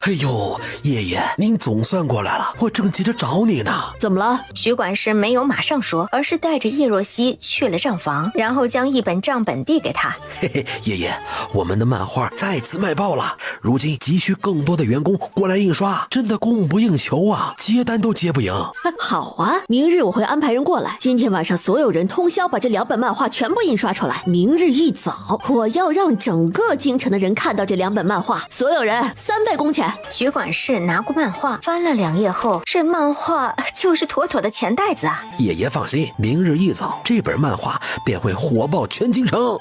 哎呦，爷爷，您总算过来了，我正急着找你呢。怎么了？徐管事没有马上说，而是带着叶若曦去了账房，然后将一本账本递给他。嘿嘿，爷爷，我们的漫画再次卖爆了，如今急需更多的员工过来印刷，真的供不应求啊，接单都接不赢。好啊，明日我会安排人过来，今天晚上所有人通宵把这2本漫画全部印刷出来，明日一早我要让整个京城的人看到这2本漫画，所有人3倍工钱。徐管事拿过漫画翻了2页后，这漫画就是妥妥的钱袋子啊。爷爷放心，明日一早这本漫画便会火爆全京城。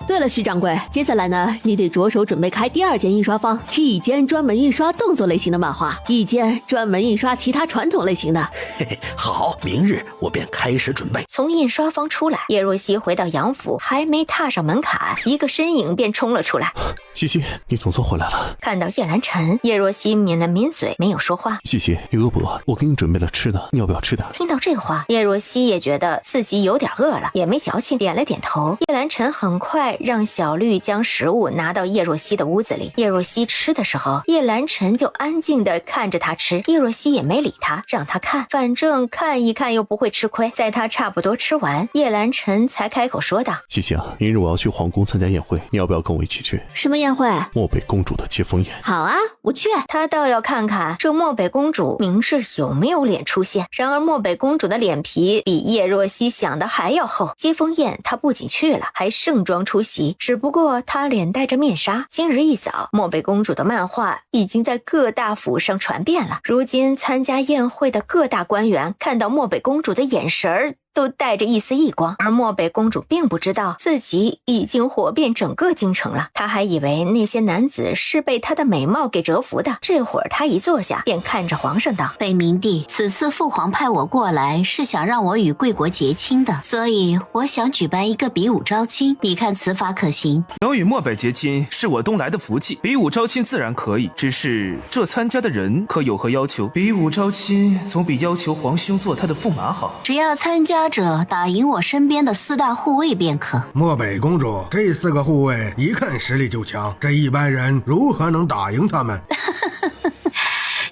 对了，徐掌柜，接下来呢，你得着手准备开第2间印刷坊，一间专门印刷动作类型的漫画，一间专门印刷其他传统类型的。嘿嘿，好，明日我便开始准备。从印刷坊出来，叶若曦回到杨府，还没踏上门槛，一个身影便冲了出来。西西，你总算回来了。看到叶兰晨，叶若曦抿了抿嘴，没有说话。西西，你饿不饿？我给你准备了吃的，你要不要吃点？听到这话，叶若曦也觉得自己有点饿了，也没矫情，点了点头。叶兰晨很快让小绿将食物拿到叶若曦的屋子里。叶若曦吃的时候，叶兰晨就安静地看着她吃，叶若曦也没理他，让他看，反正看一看又不会吃亏。在他差不多吃完，叶兰晨才开口说道：西西啊，明日我要去皇宫参加宴会，你要不要跟我一起去？什么宴会？漠北公主的接风宴。好啊，我去。他倒要看看这漠北公主明日有没有脸出现。然而漠北公主的脸皮比叶若曦想的还要厚，接风宴她不仅去了，还盛装出席，只不过她脸戴着面纱。今日一早，漠北公主的漫画已经在各大府上传遍了，如今参加宴会的各大官员看到漠北公主的眼神儿都带着一丝异光，而漠北公主并不知道自己已经火遍整个京城了。她还以为那些男子是被她的美貌给折服的。这会儿她一坐下，便看着皇上道：北明帝，此次父皇派我过来是想让我与贵国结亲的，所以我想举办一个比武招亲，你看此法可行？能与漠北结亲是我东来的福气，比武招亲自然可以，只是这参加的人可有何要求？比武招亲总比要求皇兄做他的驸马好。只要参加者打赢我身边的4大护卫便可。漠北公主，这4个护卫一看实力就强，这一般人如何能打赢他们？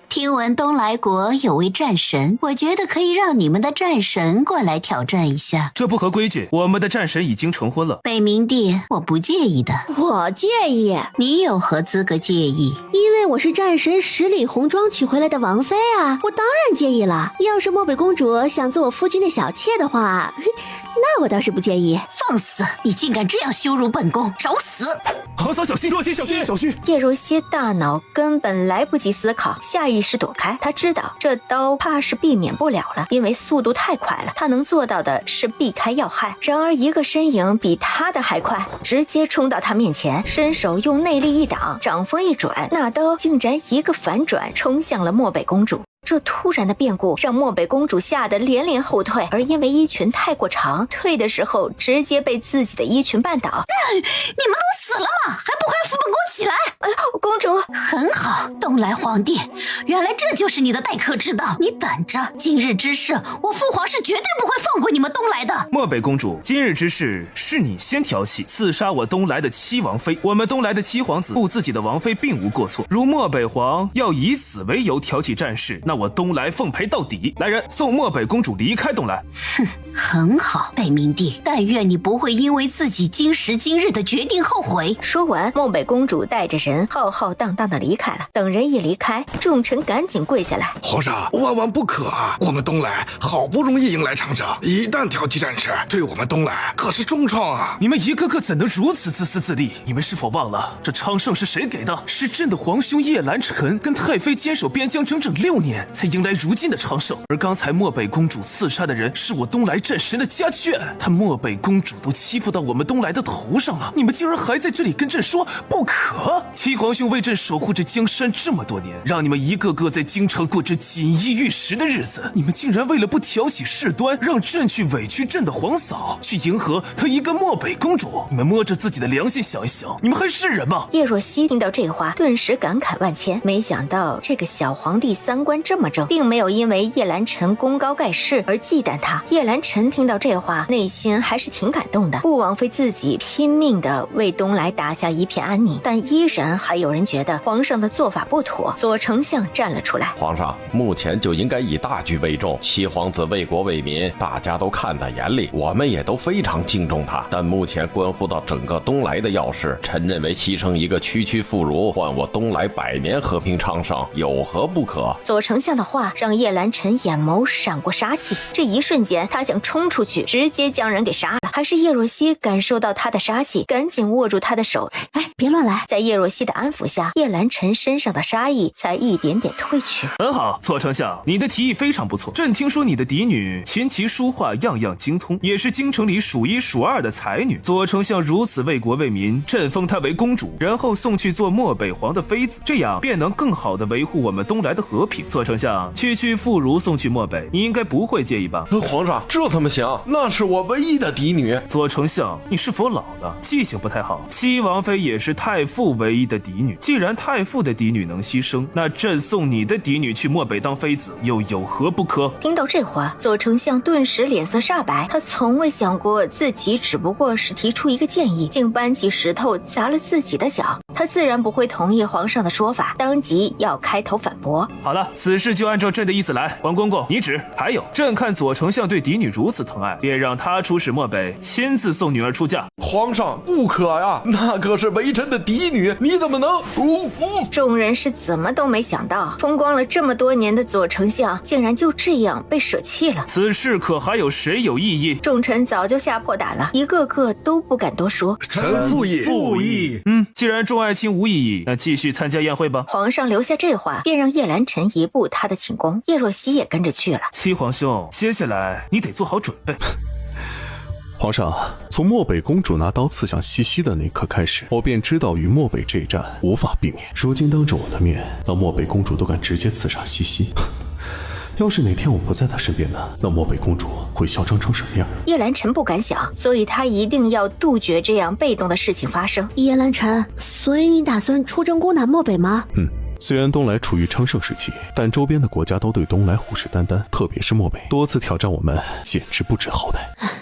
听闻东来国有位战神，我觉得可以让你们的战神过来挑战一下。这不合规矩，我们的战神已经成婚了。北明帝，我不介意的。我介意。你有何资格介意？因为我是战神十里红妆娶回来的王妃啊，我当然介意了。要是漠北公主想做我夫君的小妾的话，那我倒是不介意。放肆！你竟敢这样羞辱本宫，找死！皇嫂小心，若曦小心，小心！叶若曦大脑根本来不及思考，下意识躲开。她知道这刀怕是避免不了了，因为速度太快了。她能做到的是避开要害，然而一个身影比她的还快，直接冲到她面前，伸手用内力一挡，掌风一转，那刀竟然一个反转冲向了漠北公主。这突然的变故让漠北公主吓得连连后退，而因为衣裙太过长，退的时候直接被自己的衣裙绊倒。你们都死了吗？还不快扶本宫起来！公主，很好，东来皇帝，原来这就是你的待客之道。你等着，今日之事，我父皇是绝对不会放过你们东来的。漠北公主，今日之事是你先挑起，刺杀我东来的7王妃。我们东来的7皇子护自己的王妃并无过错，如漠北皇要以此为由挑起战事，那我东来奉陪到底。来人，送漠北公主离开东来。哼，很好，北明帝，但愿你不会因为自己今时今日的决定后悔。说完，漠北公主带着人浩浩荡荡的离开了。等人一离开，众臣赶紧跪下来。皇上，万万不可啊！我们东来好不容易迎来长征，一旦挑起战事，对我们东来可是重创啊！你们一个个怎能如此自私自利？你们是否忘了这昌盛是谁给的？是朕的皇兄叶兰晨跟太妃坚守边疆整整6年，才迎来如今的昌盛。而刚才漠北公主刺杀的人是我东来战神的家眷，他漠北公主都欺负到我们东来的头上了，你们竟然还在这里跟朕说不可！七皇兄为朕守护着江山这么多年，让你们一个个在京城过着锦衣玉食的日子，你们竟然为了不挑起事端，让朕去委屈朕的皇嫂，去迎合她一个漠北公主。你们摸着自己的良心想一想，你们还是人吗？叶若曦听到这话，顿时感慨万千，没想到这个小皇帝3观这么正，并没有因为叶兰晨功高盖世而忌惮他。叶兰晨听到这话，内心还是挺感动的，不枉费自己拼命的为东来打下一片安宁。但依然还有人觉得皇上的做法不妥。左丞相站了出来，皇上，目前就应该以大局为重，七皇子为国为民，大家都看在眼里，我们也都非常敬重他。但目前关乎到整个东来的要事，臣认为牺牲一个区区妇孺，换我东来100年和平昌盛，有何不可？左丞相的话让叶兰晨眼眸闪过杀气，这一瞬间他想冲出去直接将人给杀了。还是叶若曦感受到他的杀气，赶紧握住他的手，别乱来。在叶若曦的安抚下，叶兰晨身上的杀意才一点点褪去。很好，左丞相，你的提议非常不错。朕听说你的嫡女琴棋书画样样精通，也是京城里数1数2的才女。左丞相如此为国为民，朕封她为公主，然后送去做漠北皇的妃子，这样便能更好的维护我们东来的和平。左丞相，区区妇孺送去漠北，你应该不会介意吧？皇上，这怎么行？那是我唯一的嫡女。左丞相，你是否老了？记性不太好。七王妃也是太傅唯一的嫡女，既然太傅的嫡女能牺牲，那朕送你的嫡女去漠北当妃子，又有何不可？听到这话，左丞相顿时脸色煞白。他从未想过自己只不过是提出一个建议，竟搬起石头砸了自己的脚。他自然不会同意皇上的说法，当即要开头反驳。好了，此事就按照朕的意思来。王公公，你旨。还有，朕看左丞相对嫡女如此疼爱，便让他出使漠北，亲自送女儿出嫁。皇上不可呀，那可是为臣的嫡女，你怎么能？众人是怎么都没想到，风光了这么多年的左丞相竟然就这样被舍弃了。此事可还有谁有异议？众臣早就吓破胆了，一个个都不敢多说。臣附议。既然众爱卿无异议，那继续参加宴会吧。皇上留下这话，便让叶兰晨移步他的寝宫，叶若曦也跟着去了。七皇兄，接下来你得做好准备。皇上，从漠北公主拿刀刺向西西的那刻开始，我便知道与漠北这一战无法避免。如今当着我的面，那漠北公主都敢直接刺杀西西，要是哪天我不在她身边呢？那漠北公主会嚣张成什么样？叶兰晨不敢想，所以他一定要杜绝这样被动的事情发生。叶兰晨，所以你打算出征攻打漠北吗？虽然东来处于昌盛时期，但周边的国家都对东来虎视眈眈，特别是漠北，多次挑战我们，简直不知好歹。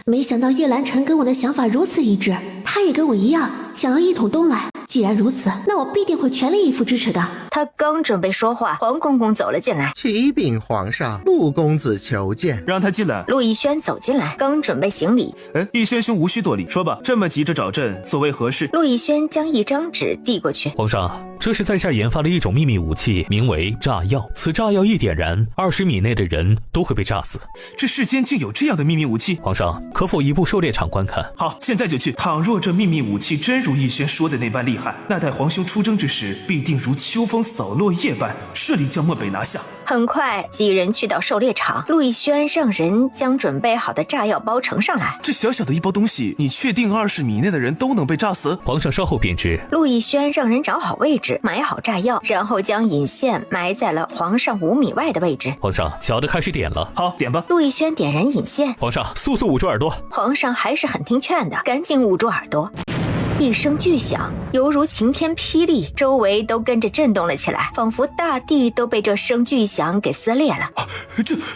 没想到叶兰晨跟我的想法如此一致，他也跟我一样想要一统东来。既然如此，那我必定会全力以赴支持的。他刚准备说话，黄公公走了进来。启禀皇上，陆公子求见。让他进来。陆逸轩走进来，刚准备行礼。逸轩兄无需多礼，说吧，这么急着找朕，所为何事？陆逸轩将一张纸递过去。皇上，这是在下研发了一种秘密武器，名为炸药。此炸药一点燃，20米内的人都会被炸死。这世间竟有这样的秘密武器？皇上，可否移步狩猎场观看？好，现在就去。倘若这秘密武器真如逸轩说的那般厉害，那待皇兄出征之时，必定如秋风扫落叶般顺利将漠北拿下。很快，几人去到狩猎场，陆逸轩让人将准备好的炸药包呈上来。这小小的一包东西，你确定20米内的人都能被炸死？皇上稍后便知。陆逸轩让人找好位置，埋好炸药，然后将引线埋在了皇上5米外的位置。皇上，小的开始点了。好，点吧。陆逸轩点燃引线。皇上，速速捂住耳朵。皇上还是很听劝的，赶紧捂住耳朵。一声巨响，犹如晴天霹雳，周围都跟着震动了起来，仿佛大地都被这声巨响给撕裂了。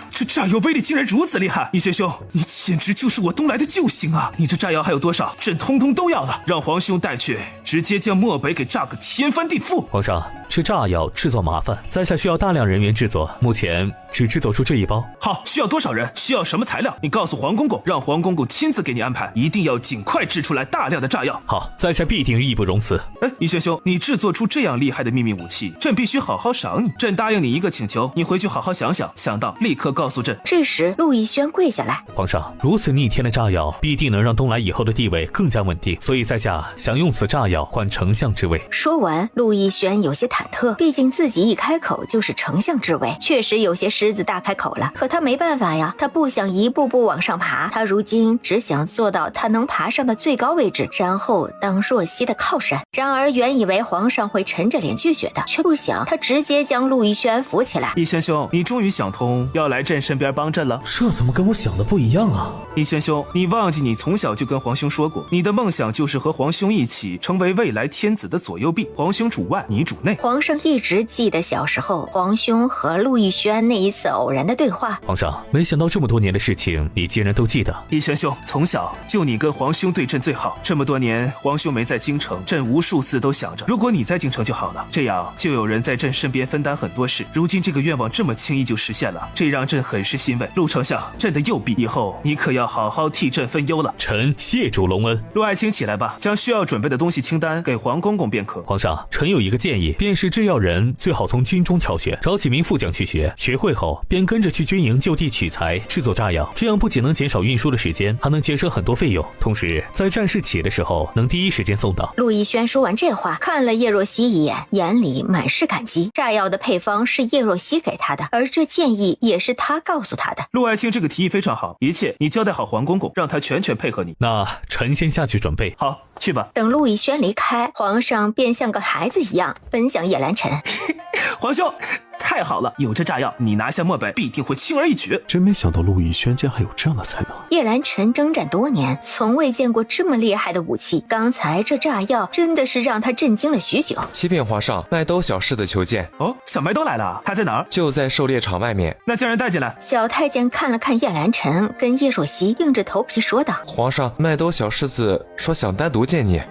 这炸药威力竟然如此厉害！逸轩兄，你简直就是我东来的救星啊！你这炸药还有多少？朕通通都要了，让皇兄带去，直接将漠北给炸个天翻地覆。皇上，这炸药制作麻烦，在下需要大量人员制作，目前只制作出这一包。好，需要多少人？需要什么材料？你告诉黄公公，让黄公公亲自给你安排，一定要尽快制出来大量的炸药。好，在下必定义不容辞。逸轩兄，你制作出这样厉害的秘密武器，朕必须好好赏你。朕答应你一个请求，你回去好好想想，想到立刻告诉朕。这时，陆逸轩跪下来：皇上，如此逆天的炸药，必定能让东来以后的地位更加稳定，所以在下想用此炸药换丞相之位。说完，陆逸轩有些忐忑，毕竟自己一开口就是丞相之位，确实有些狮子大开口了。可他没办法呀，他不想一步步往上爬，他如今只想做到他能爬上的最高位置，然后当若曦的靠山。山。然而原以为皇上会沉着脸拒绝的，却不想他直接将陆逸轩扶起来。逸轩兄，你终于想通要来朕身边帮朕了？这怎么跟我想的不一样啊？逸轩兄，你忘记你从小就跟皇兄说过，你的梦想就是和皇兄一起成为未来天子的左右臂，皇兄主外，你主内。皇上一直记得小时候皇兄和陆逸轩那一次偶然的对话。皇上，没想到这么多年的事情你竟然都记得。逸轩兄，从小就你跟皇兄对朕最好，这么多年皇兄没在京城，朕无数次都想着如果你在京城就好了，这样就有人在朕身边分担很多事。如今这个愿望这么轻易就实现了，这让朕很是欣慰。陆丞相，朕的右臂，以后你可要好好替朕分忧了。臣谢主隆恩。陆爱卿起来吧，将需要准备的东西清单给皇公公便可。皇上，臣有一个建议，便是制药人最好从军中挑选，找几名副将去学，学会后便跟着去军营就地取材制作炸药，这样不仅能减少运输的时间，还能节省很多费用，同时在战事起的时候能第一时间送到。陆逸轩说完这话，看了叶若曦一眼，眼里满是感激。炸药的配方是叶若曦给他的，而这建议也是他告诉他的。陆爱卿这个提议非常好，一切你交代好皇公公，让他全权配合你。那臣先下去准备。好，去吧。等陆逸轩离开，皇上便像个孩子一样分享叶兰尘。皇兄，太好了，有这炸药，你拿下漠北必定会轻而易举。真没想到陆逸轩竟然还有这样的才能。叶兰尘征战多年，从未见过这么厉害的武器，刚才这炸药真的是让他震惊了许久。启禀皇上，麦兜小氏的求见。哦，小麦兜来了，他在哪儿？就在狩猎场外面。那将人带进来。小太监看了看叶兰尘跟叶若曦，硬着头皮说道：皇上，麦兜小世子说想单独见你。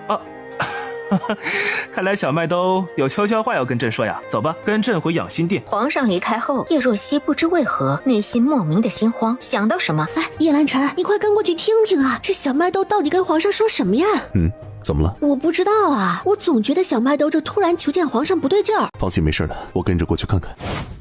看来小麦兜有悄悄话要跟朕说呀。走吧，跟朕回养心殿。皇上离开后，叶若曦不知为何内心莫名的心慌，想到什么，哎，叶兰尘，你快跟过去听听啊，这小麦兜到底跟皇上说什么呀？怎么了？我不知道啊，我总觉得小麦兜这突然求见皇上不对劲儿。放心，没事的，我跟着过去看看。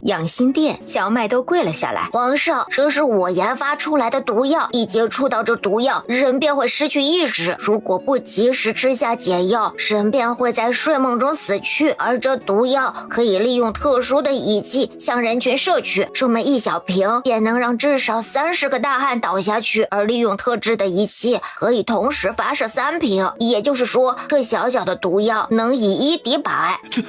养心殿，小麦兜跪了下来。皇上，这是我研发出来的毒药，一接触到这毒药，人便会失去意识。如果不及时吃下解药，人便会在睡梦中死去。而这毒药可以利用特殊的仪器向人群摄取，这么一小瓶便能让至少30个大汉倒下去。而利用特制的仪器，可以同时发射3瓶，也就是说，这小小的毒药能以1敌100。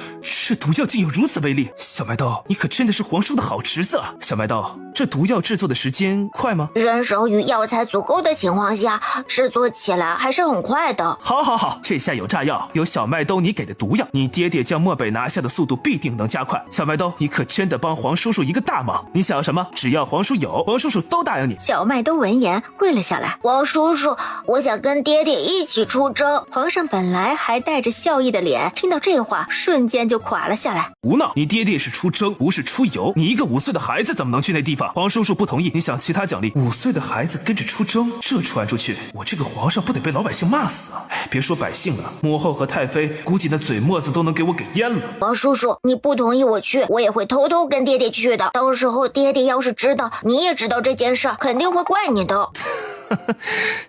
这毒药竟有如此威力！小麦兜，你可真的是皇叔的好侄子啊！小麦兜，这毒药制作的时间快吗？人手与药材足够的情况下，制作起来还是很快的。好，这下有炸药，有小麦兜你给的毒药，你爹爹将漠北拿下的速度必定能加快。小麦兜，你可真的帮皇叔叔一个大忙。你想要什么？只要皇叔有，皇叔叔都答应你。小麦兜闻言跪了下来。皇叔叔，我想跟爹爹一起出征。皇上本来还带着笑意的脸，听到这话瞬间就垮了下来。胡闹！你爹爹是出征，不是出游。你一个5岁的孩子怎么能去那地方？皇叔叔不同意。你想其他奖励？5岁的孩子跟着出征，这传出去，我这个皇上不得被老百姓骂死啊！别说百姓了，母后和太妃估计那嘴沫子都能给我给淹了。皇叔叔，你不同意我去，我也会偷偷跟爹爹去的。到时候爹爹要是知道，你也知道这件事，肯定会怪你的。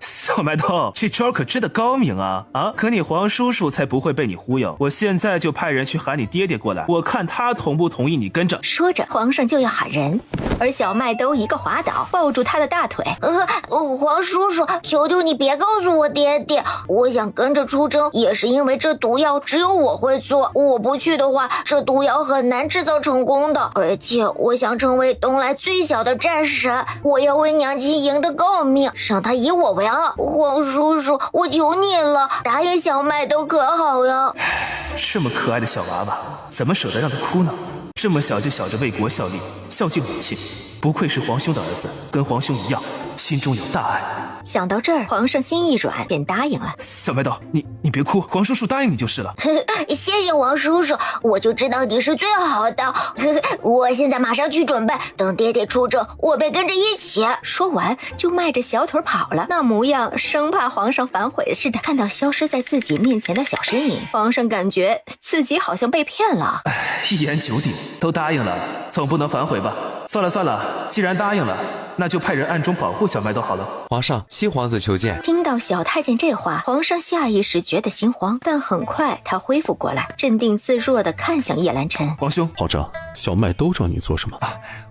小麦兜，这招可真的高明啊！可你皇叔叔才不会被你忽悠。我现在就派人去喊你爹爹过来，我看他同不同意你跟着。说着，皇上就要喊人，而小麦兜一个滑倒，抱住他的大腿。皇叔叔，求求你别告诉我爹爹，我想跟着出征，也是因为这毒药只有我会做，我不去的话，这毒药很难制造成功的。而且我想成为东来最小的战神，我要为娘亲赢得诰命，让他以我为傲。皇叔叔，我求你了，答应小麦兜可好呀？这么可爱的小娃娃，怎么舍得让他哭呢？这么小就想着为国效力，孝敬母亲，不愧是皇兄的儿子，跟皇兄一样，心中有大爱。想到这儿，皇上心一软，便答应了。小麦兜，你别哭，皇叔叔答应你就是了。谢谢皇叔叔，我就知道你是最好的。我现在马上去准备，等爹爹出征，我便跟着一起。说完就迈着小腿跑了，那模样生怕皇上反悔似的。看到消失在自己面前的小身影，皇上感觉自己好像被骗了。一言九鼎，都答应了，总不能反悔吧？算了，既然答应了，那就派人暗中保护小麦豆好了。皇上，七皇子求见。听到小太监这话，皇上下意识觉得心慌，但很快他恢复过来，镇定自若地看向叶兰晨。皇兄，皇上，小麦兜找你做什么？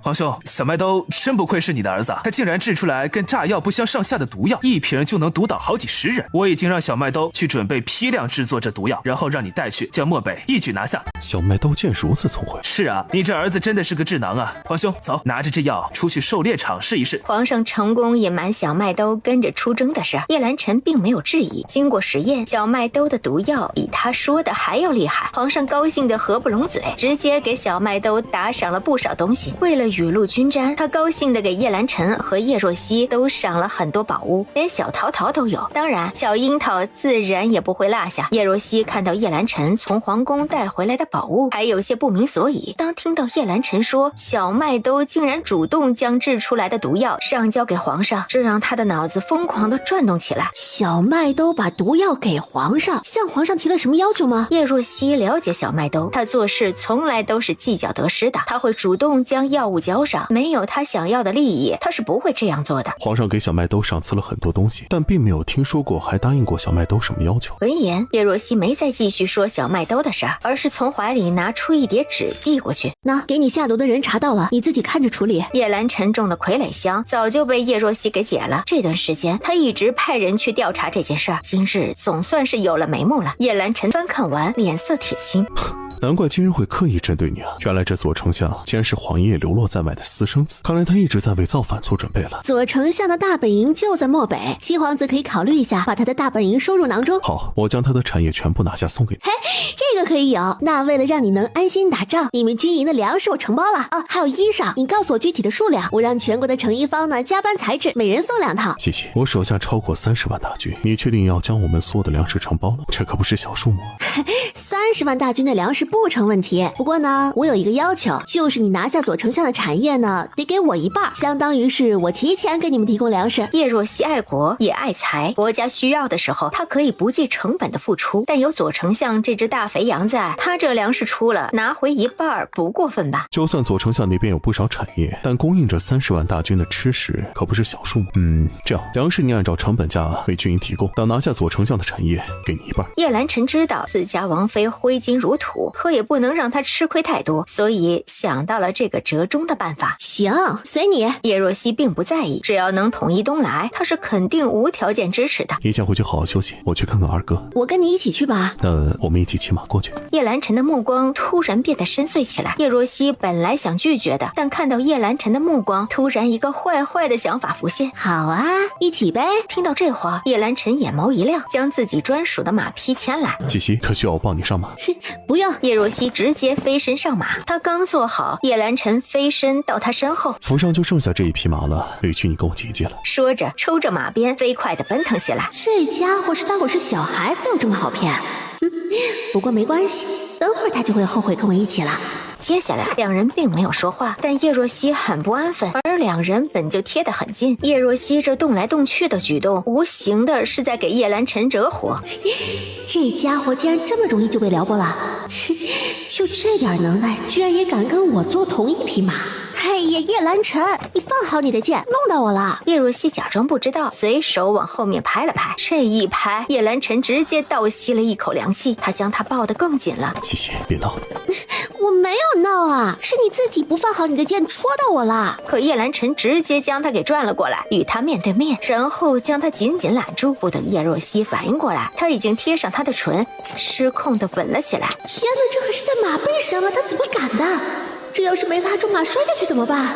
皇兄，小麦兜真不愧是你的儿子，他竟然制出来跟炸药不相上下的毒药，一瓶就能毒倒好几十人。我已经让小麦兜去准备批量制作这毒药，然后让你带去，将漠北一举拿下。小麦兜竟如此聪慧。是啊，你这儿子真的是个智囊啊！皇兄，走，拿着这药出去狩猎场试一试。皇上成功隐瞒小麦兜跟着出征的事，叶兰晨并没有质疑。经过实验，小麦兜的毒药比他说的还要厉害。皇上高兴得合不拢嘴，直接给小麦兜打赏了不少东西。为了雨露均沾，他高兴地给叶兰晨和叶若曦都赏了很多宝物，连小桃桃都有。当然，小樱桃自然也不会落下。叶若曦看到叶兰晨从皇宫带回来的宝物，还有些不明所以。当听到叶兰晨说小麦兜竟然主动将制出来的毒药上交给皇上，这让他的脑子疯狂地转动起来。小麦兜把毒药给皇上，向皇上提了什么要求吗？叶若曦了解小麦兜，他做事从来都是计较得失的，他会主动将药物交上，没有他想要的利益，他是不会这样做的。皇上给小麦兜赏赐了很多东西，但并没有听说过还答应过小麦兜什么要求。闻言，叶若曦没再继续说小麦兜的事儿，而是从怀里拿出一叠纸递过去。那给你下毒的人查到了，你自己看着处理。叶兰沉重的傀儡箱早就被叶若曦给解了，这段时间他一直派人去调查这件事儿，今日总算是有了眉目了。叶兰晨翻看完，脸色铁青。难怪金人会刻意针对你啊！原来这左丞相竟然是皇爷流落在外的私生子，看来他一直在为造反做准备了。左丞相的大本营就在漠北，七皇子可以考虑一下，把他的大本营收入囊中。好，我将他的产业全部拿下送给你。嘿，这个可以有。那为了让你能安心打仗，你们军营的粮食我承包了啊，还有衣裳，你告诉我具体的数量，我让全国的成衣坊呢加班裁制，每人送2套。谢谢。我手下超过30万大军，你确定要将我们所有的粮食承包了？这可不是小数目。30万大军的粮食不成问题，不过呢，我有一个要求，就是你拿下左丞相的产业呢，得给我一半，相当于是我提前给你们提供粮食。叶若曦爱国也爱财，国家需要的时候，他可以不计成本的付出，但有左丞相这只大肥羊在，他这粮食出了，拿回一半不过分吧？就算左丞相那边有不少产业，但供应着30万大军的吃食可不是小数目。这样，粮食你按照成本价为军营提供，等拿下左丞相的产业，给你一半。叶兰晨知道自家王妃挥金如土，可也不能让他吃亏太多，所以想到了这个折中的办法。行，随你。叶若曦并不在意，只要能统一东来，他是肯定无条件支持的。你先回去好好休息，我去看看二哥。我跟你一起去吧。那我们一起骑马过去。叶兰晨的目光突然变得深邃起来。叶若曦本来想拒绝的，但看到叶兰晨的目光，突然一个坏坏的想法浮现。好啊，一起呗。听到这话，叶兰晨眼眸一亮，将自己专属的马匹牵来。七夕，可需要我帮你上马？不用。叶若曦直接飞身上马，他刚坐好，叶兰晨飞身到他身后。府上就剩下这一匹马了，委屈你跟我结结了。说着，抽着马鞭，飞快地奔腾起来。这家伙是当我是小孩子，有这么好骗？不过没关系，等会儿他就会后悔跟我一起了。接下来两人并没有说话，但叶若曦很不安分，而两人本就贴得很近。叶若曦这动来动去的举动，无形的是在给叶兰晨惹火。这家伙竟然这么容易就被撩拨了，就这点能耐，居然也敢跟我坐同一匹马。哎呀，叶兰晨，你放好你的剑，弄到我了。叶若曦假装不知道，随手往后面拍了拍，这一拍，叶兰晨直接倒吸了一口凉气，他将他抱得更紧了。谢谢，别闹。我没有闹啊，是你自己不放好你的剑，戳到我了。可叶兰晨直接将他给转了过来，与他面对面，然后将他紧紧揽住。不等叶若曦反应过来，他已经贴上他的唇，失控的吻了起来。天哪，这可是在马背上啊，他怎么敢的？这要是没拉住马摔下去怎么办？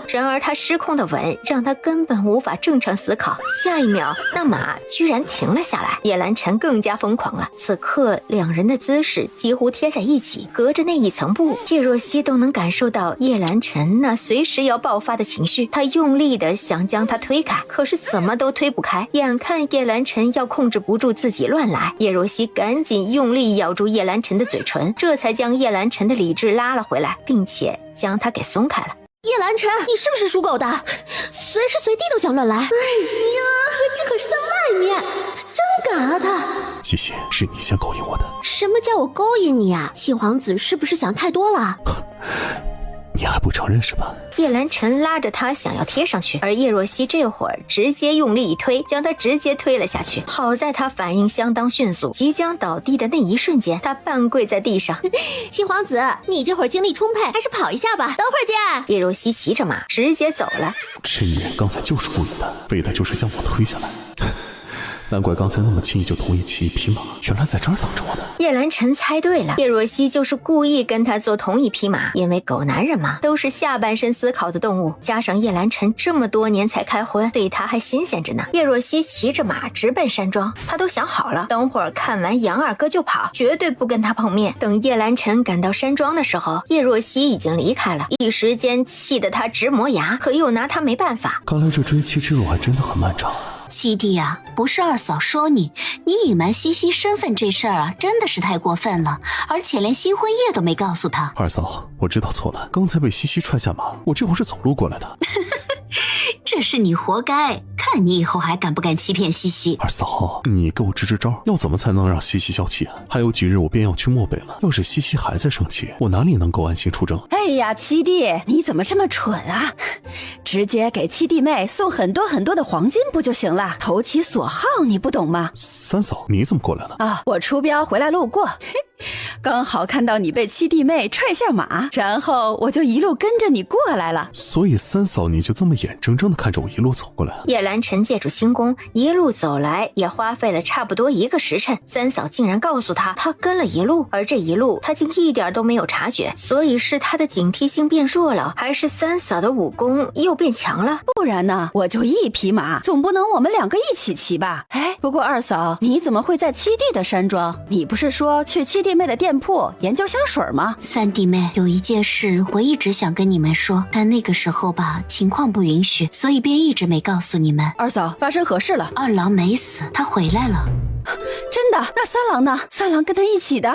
然而他失控的吻让他根本无法正常思考，下一秒那马居然停了下来。叶兰晨更加疯狂了，此刻两人的姿势几乎贴在一起，隔着那一层布，叶若曦都能感受到叶兰晨那随时要爆发的情绪。他用力的想将他推开，可是怎么都推不开。眼看叶兰晨要控制不住自己乱来，叶若曦赶紧用力咬住叶兰晨的嘴唇，这才将叶兰晨的理智拉了回来，并且将他给松开了。叶兰晨，你是不是属狗的？随时随地都想乱来。哎呀，这可是在外面，他真敢啊他！谢谢，是你先勾引我的。什么叫我勾引你啊？七皇子是不是想太多了？你还还不承认是吧？叶兰晨拉着他想要贴上去，而叶若曦这会儿直接用力一推，将他直接推了下去。好在他反应相当迅速，即将倒地的那一瞬间，他半跪在地上。七皇子，你这会儿精力充沛，还是跑一下吧，等会儿见。叶若曦骑着马直接走了。这女人刚才就是故意的，为的就是将我推下来。难怪刚才那么轻易就同意骑一匹马，原来在这儿等着我呢。叶兰晨猜对了，叶若曦就是故意跟他坐同一匹马，因为狗男人嘛，都是下半身思考的动物，加上叶兰晨这么多年才开荤，对他还新鲜着呢。叶若曦骑着马直奔山庄，他都想好了，等会儿看完杨二哥就跑，绝对不跟他碰面。等叶兰晨赶到山庄的时候，叶若曦已经离开了，一时间气得他直磨牙，可又拿他没办法。看来这追妻之路还真的很漫长。七弟啊，不是二嫂说你隐瞒西西身份这事儿啊，真的是太过分了，而且连新婚夜都没告诉他。二嫂，我知道错了，刚才被西西踹下马，我这会儿是走路过来的。这是你活该，看你以后还敢不敢欺骗西西。二嫂，你给我支支招，要怎么才能让西西消气啊？还有几日我便要去漠北了，要是西西还在生气，我哪里能够安心出征？哎呀，七弟，你怎么这么蠢啊？直接给七弟妹送很多很多的黄金不就行了，投其所好，你不懂吗？三嫂，你怎么过来了？啊，我出镖回来路过，刚好看到你被七弟妹踹下马，然后我就一路跟着你过来了。所以三嫂你就这么眼睁睁地看着我一路走过来啊？叶兰晨借助轻功一路走来，也花费了差不多1个时辰。三嫂竟然告诉他跟了一路，而这一路他竟一点都没有察觉。所以是他的警惕性变弱了，还是三嫂的武功又变强了？不然呢，我就一匹马，总不能我们2个一起骑吧？哎，不过二嫂，你怎么会在七弟的山庄？你不是说去七弟妹的店铺研究香水吗？三弟妹，有一件事我一直想跟你们说，但那个时候吧，情况不允许，所以便一直没告诉你们。二嫂，发生何事了？二郎没死，他回来了。真的？那三郎呢？三郎跟他一起的，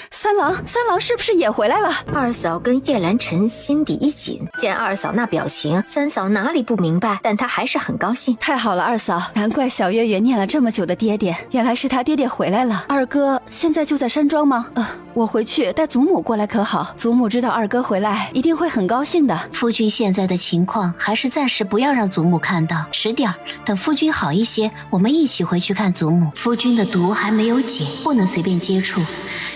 三郎是不是也回来了？二嫂跟叶兰晨心底一紧，见二嫂那表情，三嫂哪里不明白，但她还是很高兴。太好了，二嫂，难怪小月月念了这么久的爹爹，原来是他爹爹回来了。二哥现在就在山庄吗？我回去带祖母过来可好？祖母知道二哥回来，一定会很高兴的。夫君现在的情况，还是暂时不要让祖母看到，迟点等夫君好一些，我们一起回去看祖母。夫君的毒还没有解，不能随便接触，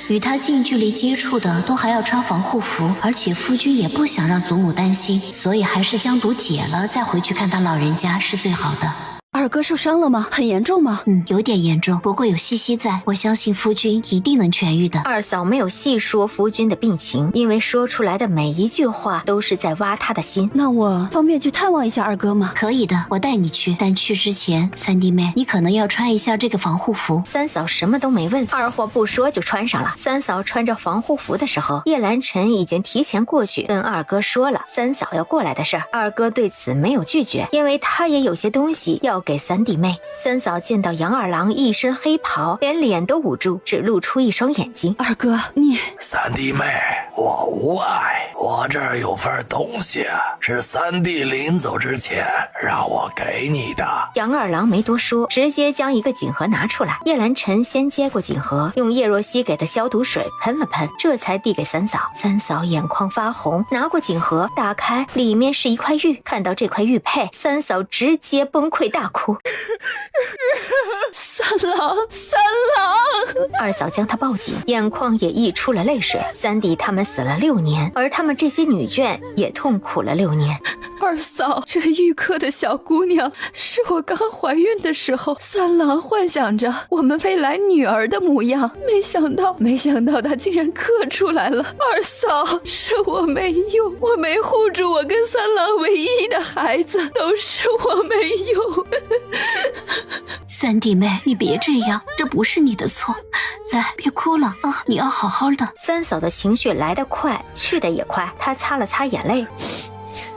与他近距离接触的都还要穿防护服，而且夫君也不想让祖母担心，所以还是将毒解了再回去看他老人家是最好的。二哥受伤了吗？很严重吗？有点严重，不过有西西在，我相信夫君一定能痊愈的。二嫂没有细说夫君的病情，因为说出来的每一句话都是在挖他的心。那我方便去探望一下二哥吗？可以的，我带你去，但去之前，三弟妹你可能要穿一下这个防护服。三嫂什么都没问，二话不说就穿上了。三嫂穿着防护服的时候，叶兰晨已经提前过去跟二哥说了三嫂要过来的事儿。二哥对此没有拒绝，因为他也有些东西要给三弟妹。三嫂见到杨二郎一身黑袍，连脸都捂住，只露出一双眼睛。二哥，你三弟妹，我无碍，我这儿有份东西，是三弟临走之前让我给你的。杨二郎没多说，直接将一个锦盒拿出来。叶兰晨先接过锦盒，用叶若曦给的消毒水喷了喷，这才递给三嫂。三嫂眼眶发红，拿过锦盒打开，里面是一块玉。看到这块玉佩，三嫂直接崩溃大哭。三郎！二嫂将他抱紧，眼眶也溢出了泪水。三弟他们死了6年，而他们这些女眷也痛苦了6年。二嫂，这玉刻的小姑娘是我刚怀孕的时候，三郎幻想着我们未来女儿的模样，没想到她竟然刻出来了。二嫂，是我没用，我没护住我跟三郎唯一的孩子，都是我没用。三弟妹，你别这样，这不是你的错。来，别哭了啊，你要好好的。三嫂的情绪来得快，去得也快，她擦了擦眼泪。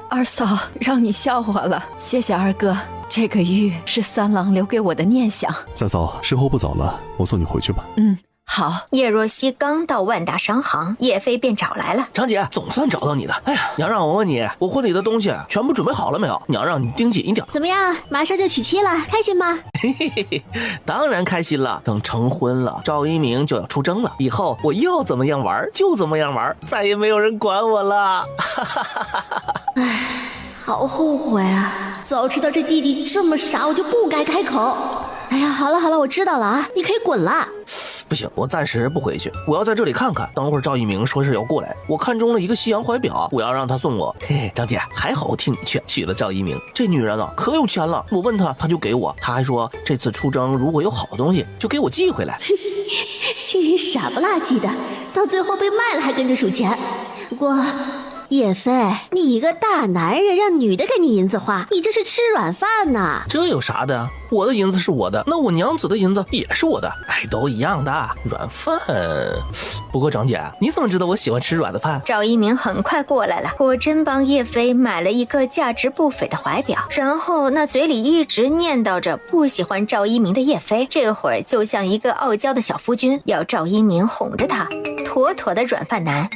二嫂，让你笑话了，谢谢二哥。这个玉是三郎留给我的念想。三嫂，时候不早了，我送你回去吧。好。叶若曦刚到万达商行，叶飞便找来了。长姐，总算找到你了。哎呀，娘让我问你，我婚礼的东西全部准备好了没有？娘让你盯紧一点。怎么样，马上就娶妻了，开心吗？嘿嘿嘿嘿，当然开心了。等成婚了，赵一鸣就要出征了，以后我要怎么样玩就怎么样玩，再也没有人管我了。唉，好后悔啊！早知道这弟弟这么傻，我就不该开口。哎呀，好了好了，我知道了啊，你可以滚了。不行，我暂时不回去，我要在这里看看。等会儿赵一鸣说是要过来，我看中了一个西洋怀表，我要让他送我。嘿嘿，张姐，还好我听你劝，娶了赵一鸣。这女人啊，可有钱了，我问她，她就给我。她还说这次出征如果有好东西，就给我寄回来。这人傻不拉几的，到最后被卖了还跟着数钱。不过叶飞，你一个大男人让女的给你银子花，你这是吃软饭呐！这有啥的？我的银子是我的，那我娘子的银子也是我的，哎，都一样的。软饭。不过长姐，你怎么知道我喜欢吃软的饭？赵一鸣很快过来了，果真帮叶飞买了一个价值不菲的怀表，然后那嘴里一直念叨着不喜欢赵一鸣的叶飞，这会儿就像一个傲娇的小夫君，要赵一鸣哄着他，妥妥的软饭男。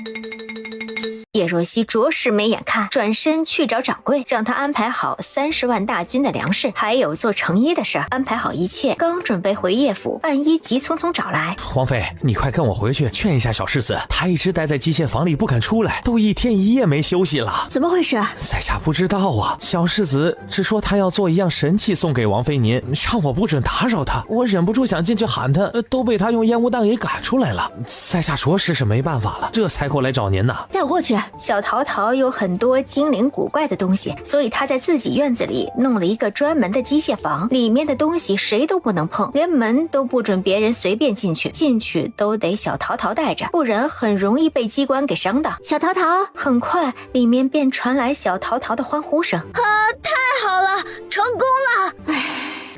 叶若曦着实没眼看，转身去找掌柜，让他安排好30万大军的粮食，还有做成衣的事儿。安排好一切，刚准备回叶府，半一急匆匆找来。王妃，你快跟我回去劝一下小世子，他一直待在机械房里不肯出来，都1天1夜没休息了。怎么回事？在下不知道啊，小世子只说他要做一样神器送给王妃您，让我不准打扰他。我忍不住想进去喊他，都被他用烟雾弹给赶出来了。在下着实是没办法了，这才过来找您呢。带我过去。小桃桃有很多精灵古怪的东西，所以他在自己院子里弄了一个专门的机械房，里面的东西谁都不能碰，连门都不准别人随便进去，进去都得小桃桃带着，不然很容易被机关给伤的。小桃桃，很快里面便传来小桃桃的欢呼声。太好了，成功了！唉，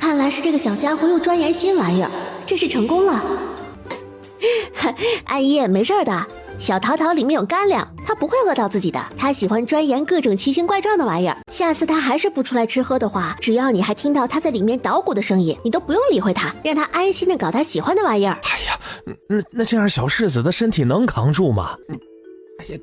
看来是这个小家伙又钻研新玩意儿，这是成功了。暗夜没事的，小桃桃里面有干粮，他不会饿到自己的。他喜欢钻研各种奇形怪状的玩意儿。下次他还是不出来吃喝的话，只要你还听到他在里面捣鼓的声音，你都不用理会他，让他安心的搞他喜欢的玩意儿。哎呀，那这样小世子的身体能扛住吗？哎呀，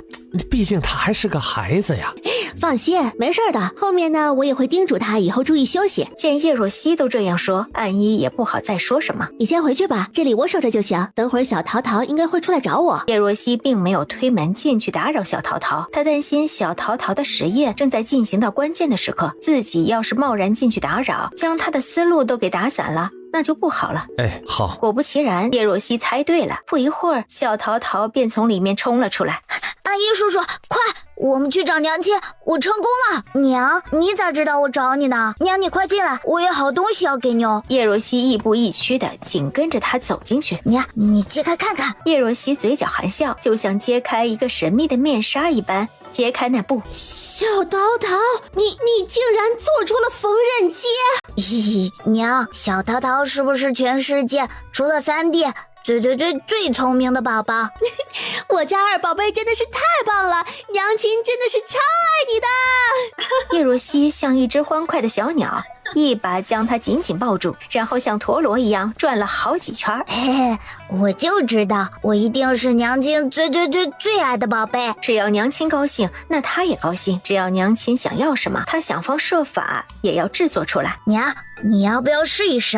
毕竟他还是个孩子呀。放心，没事的。后面呢，我也会叮嘱他以后注意休息。见叶若曦都这样说，暗一也不好再说什么。你先回去吧，这里我守着就行。等会儿小桃桃应该会出来找我。叶若曦并没有推门进去打扰小桃桃，她担心小桃桃的实验正在进行到关键的时刻，自己要是贸然进去打扰，将她的思路都给打散了，那就不好了。哎，好。果不其然，叶若曦猜对了。不一会儿，小桃桃便从里面冲了出来。阿姨叔叔，快，我们去找娘亲，我成功了。娘，你咋知道我找你呢？娘，你快进来，我有好东西要给你哦。叶若曦亦步亦趋的紧跟着他走进去。娘，你揭开看看。叶若曦嘴角含笑，就像揭开一个神秘的面纱一般。揭开那布，小桃桃，你竟然做出了缝纫机！咦，娘，小桃桃是不是全世界除了3弟最聪明的宝宝？我家二宝贝真的是太棒了，娘亲真的是超爱你的。叶若曦像一只欢快的小鸟，一把将他紧紧抱住，然后像陀螺一样转了好几圈。嘿，我就知道，我一定是娘亲最爱的宝贝。只要娘亲高兴，那他也高兴；只要娘亲想要什么，他想方设法也要制作出来。娘，你要不要试一试？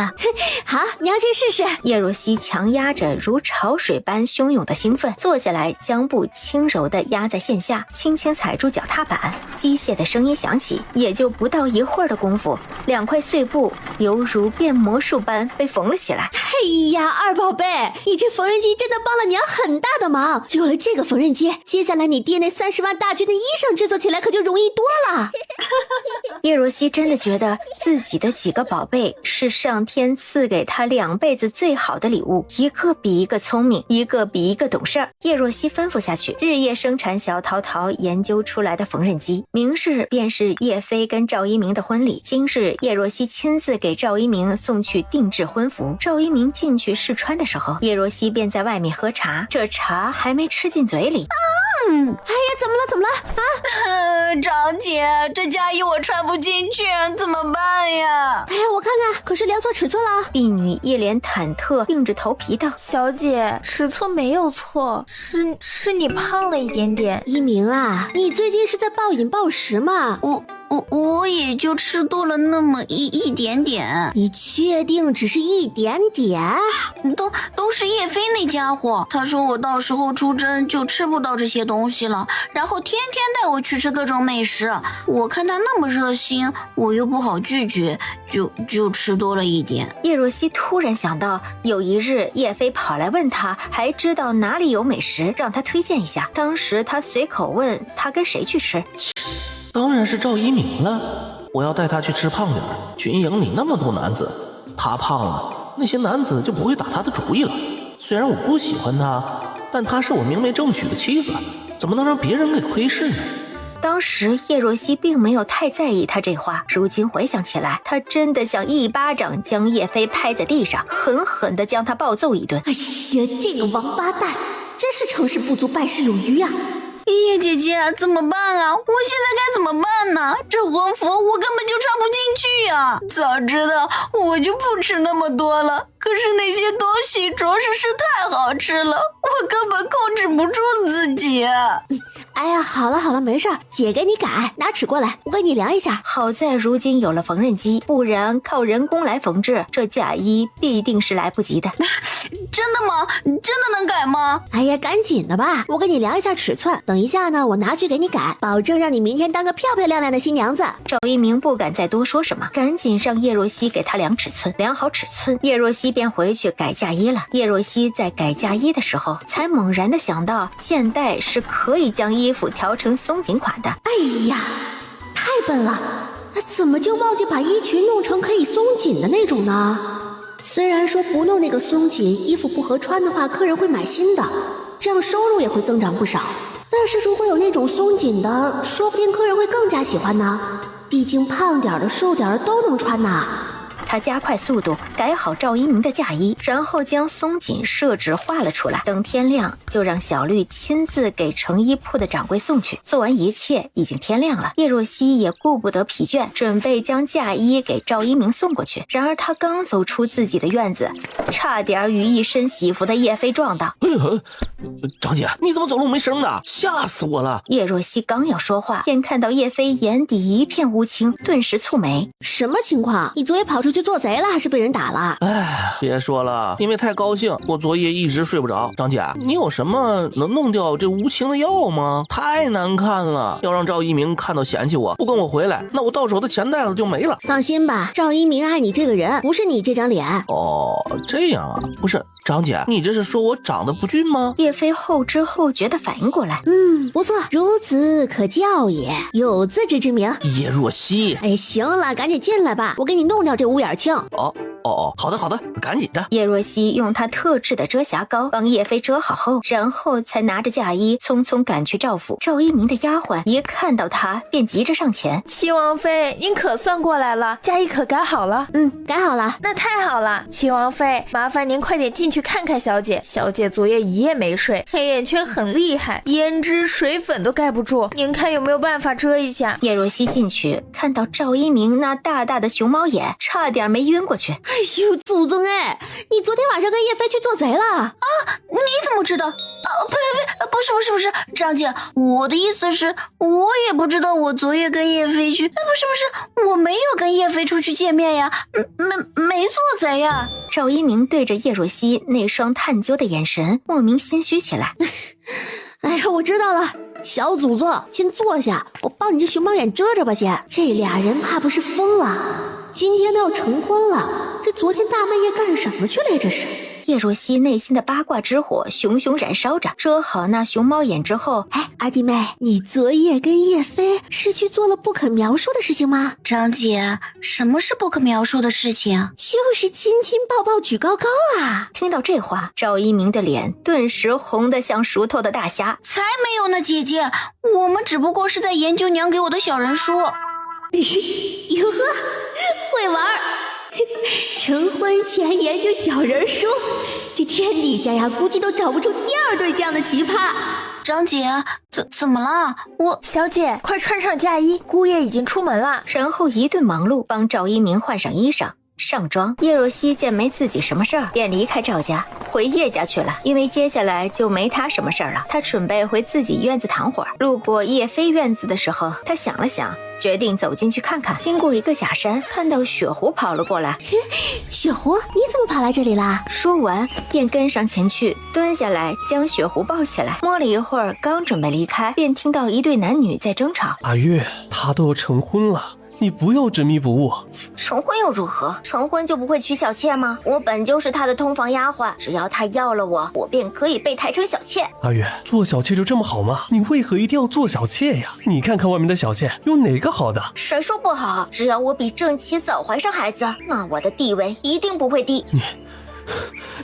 好，娘亲试试。叶若曦强压着如潮水般汹涌的兴奋，坐下来，将布轻柔地压在线下，轻轻踩住脚踏板，机械的声音响起，也就不到一会儿的功夫，2块碎布犹如变魔术般被缝了起来。哎呀，二宝贝，你这缝纫机真的帮了娘很大的忙。有了这个缝纫机，接下来你爹那30万大军的衣裳制作起来可就容易多了。叶若曦真的觉得自己的几个宝贝是上天赐给她2辈子最好的礼物，一个比一个聪明，一个比一个懂事儿。叶若曦吩咐下去，日夜生产小桃桃研究出来的缝纫机。明日便是叶飞跟赵一鸣的婚礼，今日叶若曦亲自给赵一鸣送去定制婚服。赵一鸣进去试穿的时候，叶若曦便在外面喝茶，这茶还没吃进嘴里。哎呀，怎么了啊？赵长姐，这嫁衣我穿不进去，怎么办呀？哎呀，我看看，可是量错尺寸了。婢女一脸忐忑，硬着头皮道：小姐，尺寸没有错，是你胖了一点点。一鸣啊，你最近是在暴饮暴食吗？我也就吃多了那么一点点。你确定只是一点点？都是叶飞那家伙，他说我到时候出征就吃不到这些东西了，然后天天带我去吃各种美食。我看他那么热心，我又不好拒绝，就吃多了一点。叶若曦突然想到，有一日叶飞跑来问他，还知道哪里有美食，让他推荐一下。当时他随口问他跟谁去吃。当然是赵一鸣了，我要带他去吃胖点儿。军营里那么多男子，他胖了，那些男子就不会打他的主意了。虽然我不喜欢他，但他是我明媒正娶的妻子，怎么能让别人给窥视呢？当时叶若曦并没有太在意他这话，如今回想起来，他真的想一巴掌将叶飞拍在地上，狠狠地将他暴揍一顿。哎呀，这个王八蛋，真是成事不足败事有余啊！叶姐姐，怎么办啊？我现在该怎么办呢？这婚服我根本就穿不进去呀！早知道我就不吃那么多了。可是那些东西着实是太好吃了，我根本控制不住自己。哎呀，好了，没事，姐给你改，拿尺过来，我给你量一下。好在如今有了缝纫机，不然靠人工来缝制，这嫁衣必定是来不及的。真的吗？真的能改吗？哎呀，赶紧的吧，我给你量一下尺寸，等一下呢，我拿去给你改，保证让你明天当个漂漂亮亮的新娘子。赵一鸣不敢再多说什么，赶紧让叶若曦给他量尺寸。量好尺寸，叶若曦便回去改嫁衣了。叶若曦在改嫁衣的时候，才猛然的想到，现代是可以将衣服调成松紧款的。哎呀，太笨了，怎么就忘记把衣裙弄成可以松紧的那种呢？虽然说不弄那个松紧，衣服不合穿的话，客人会买新的，这样收入也会增长不少。但是如果有那种松紧的，说不定客人会更加喜欢呢。毕竟胖点的、瘦点的都能穿呐。他加快速度改好赵一鸣的嫁衣，然后将松紧设置画了出来。等天亮，就让小绿亲自给成衣铺的掌柜送去。做完一切，已经天亮了。叶若曦也顾不得疲倦，准备将嫁衣给赵一鸣送过去。然而他刚走出自己的院子，差点与一身喜服的叶飞撞到。张姐，你怎么走路没声的？吓死我了！叶若曦刚要说话，便看到叶飞眼底一片无情，顿时蹙眉。什么情况？你昨夜跑出去做贼了，还是被人打了？哎，别说了，因为太高兴，我昨夜一直睡不着。张姐，你有什么能弄掉这无情的药吗？太难看了，要让赵一鸣看到嫌弃我，不跟我回来，那我到手的钱袋子就没了。放心吧，赵一鸣爱你这个人，不是你这张脸。哦，这样啊，不是，张姐，你这是说我长得不俊吗？叶飞后知后觉的反应过来，不错，孺子可教也，有自知之明。叶若曦，哎，行了，赶紧进来吧，我给你弄掉这乌眼青。好的，赶紧的。叶若曦用她特制的遮瑕膏帮叶飞遮好后，然后才拿着嫁衣匆匆赶去赵府。赵一鸣的丫鬟一看到她，便急着上前：“齐王妃，您可算过来了，嫁衣可改好了？”“改好了。”“那太好了，齐王妃，麻烦您快点进去看看小姐。小姐昨夜一夜没睡，黑眼圈很厉害，胭脂水粉都盖不住，您看有没有办法遮一下？”叶若曦进去看到赵一鸣那大大的熊猫眼，差点没晕过去。哎呦，祖宗哎！你昨天晚上跟叶飞去做贼了啊？你怎么知道？呸！不是，张姐，我的意思是，我也不知道我昨夜跟叶飞去。不是，我没有跟叶飞出去见面呀，没做贼呀。赵一鸣对着叶若曦那双探究的眼神，莫名心虚起来。哎呀，我知道了。小祖宗，先坐下，我帮你这熊猫眼遮着吧先。这俩人怕不是疯了？今天都要成婚了，这昨天大半夜干什么去了？这是。叶若曦内心的八卦之火熊熊燃烧着。遮好那熊猫眼之后，二弟妹，你昨夜跟叶飞是去做了不可描述的事情吗？张姐，什么是不可描述的事情？就是亲亲抱抱举高高啊！听到这话，赵一鸣的脸顿时红得像熟透的大虾。才没有呢，姐姐，我们只不过是在研究娘给我的小人书。哟呵，会玩。成婚前研究小人书，这天底下呀，估计都找不出第二对这样的奇葩。张姐，怎么了？小姐，快穿上嫁衣，姑爷已经出门了。然后一顿忙碌，帮赵一鸣换上衣裳。上妆，叶若曦见没自己什么事儿，便离开赵家，回叶家去了。因为接下来就没他什么事儿了，他准备回自己院子躺会儿。路过叶飞院子的时候，他想了想，决定走进去看看。经过一个假山，看到雪狐跑了过来。雪狐，你怎么跑来这里啦？说完便跟上前去，蹲下来将雪狐抱起来，摸了一会儿，刚准备离开，便听到一对男女在争吵。阿月，他都要成婚了，你不要执迷不悟。成婚又如何？成婚就不会娶小妾吗？我本就是他的通房丫鬟，只要他要了我，我便可以被抬成小妾。阿月，做小妾就这么好吗？你为何一定要做小妾呀？你看看外面的小妾，有哪个好的？谁说不好？只要我比正妻早怀上孩子，那我的地位一定不会低。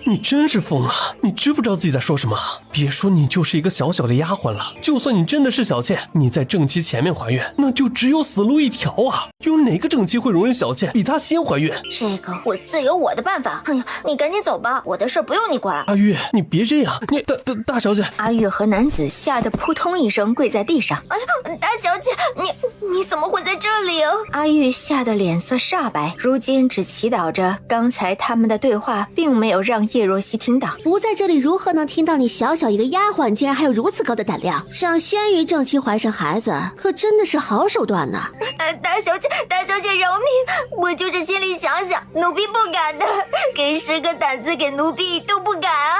你真是疯了！你知不知道自己在说什么？别说你就是一个小小的丫鬟了，就算你真的是小妾，你在正妻前面怀孕，那就只有死路一条啊！有哪个正妻会容忍小妾比她先怀孕？这个我自有我的办法。哎呀，你赶紧走吧，我的事不用你管。阿玉，你别这样，你大小姐。阿玉和男子吓得扑通一声跪在地上。哎呀，大小姐，你怎么会在这里啊？阿玉吓得脸色煞白，如今只祈祷着刚才他们的对话并没有让叶若曦听到。不在这里如何能听到你小小一个丫鬟竟然还有如此高的胆量，想先于正妻怀上孩子，可真的是好手段呢。大小姐饶命，我就是心里想想，奴婢不敢的，给10个胆子给奴婢都不敢啊！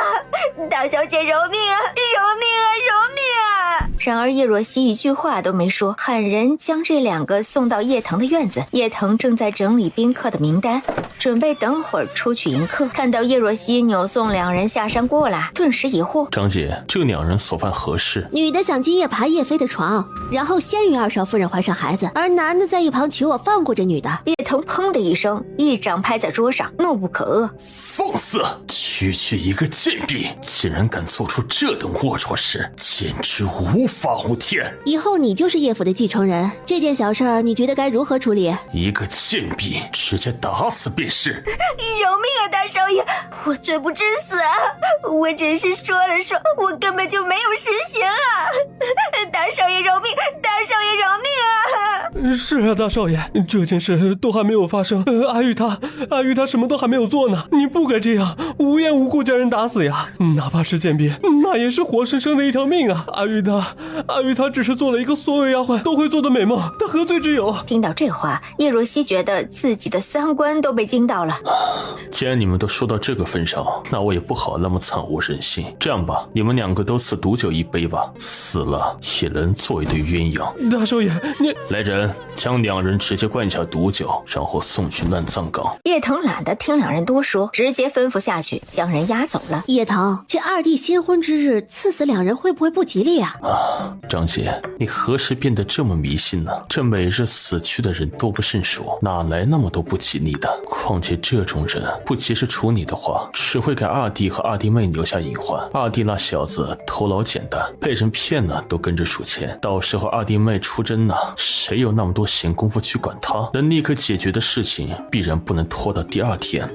大小姐饶命啊，饶命啊，饶命啊！然而叶若曦一句话都没说，喊人将这2个送到叶腾的院子。叶腾正在整理宾客的名单，准备等会儿出去迎客。看到叶若曦扭送2人下山过来，顿时疑惑：张姐，这2人所犯何事？女的想今夜爬叶飞的床，然后先于2少夫人怀上孩子，而男的在一旁求我放过这女的。叶腾砰的一声，一掌拍在桌上，怒不可遏：放肆！区区一个贱婢，竟然敢做出这等龌龊事，简直无法无天！以后你就是叶府的继承人，这件小事你觉得该如何处理？一个贱婢，直接打死便是。饶命啊，大少爷，我罪不至死啊！我只是说了说，我根本就没有实行啊！大少爷饶命，大少爷饶命啊！是啊，大少爷，这件事都还没有发生，阿玉她什么都还没有做呢，你不该这样无缘无故将人打死呀！哪怕是贱婢，那也是活生生的一条命啊！阿玉她只是做了一个所有丫鬟都会做的美梦，她何罪之有？听到这话，叶若曦觉得自己的3观都被惊到了。既然你们都说到这个份上，那我也不好那么惨无人性。这样吧，你们2个都赐毒酒1杯吧，死了也能做一对鸳鸯。大少爷，你来人，将2人直接灌下毒酒，然后送去乱葬岗。叶腾懒得听2人多说，直接吩咐下去，将人押走了。叶腾，这2弟新婚之日赐死2人会不会不吉利啊？张姐，你何时变得这么迷信呢？这每日死去的人多不胜数，哪来那么多不吉利的？况且这种人不及时处理的话，只会给2弟和2弟妹留下隐患。2弟那小子头脑简单，被人骗了都跟着数钱，到时候2弟妹出征了，谁有那么多闲工夫去管他？能立刻解决的事情必然不能拖到第2天。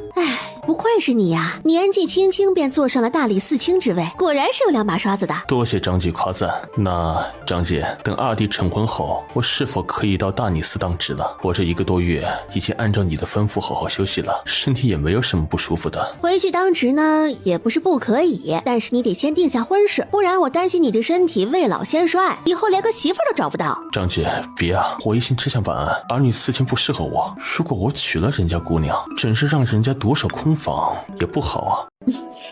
不愧是你呀，年纪轻轻便坐上了大理寺卿之位，果然是有2把刷子的。多谢张姐夸赞。那张姐，等2弟成婚后，我是否可以到大理寺当值了？我这1个多月已经按照你的吩咐好好休息了，身体也没有什么不舒服的。回去当值呢，也不是不可以，但是你得先定下婚事，不然我担心你的身体未老先衰，以后连个媳妇都找不到。张姐，别啊，我一心只想晚安，儿女私情不适合我。如果我娶了人家姑娘，真是让人家独守空房也不好啊。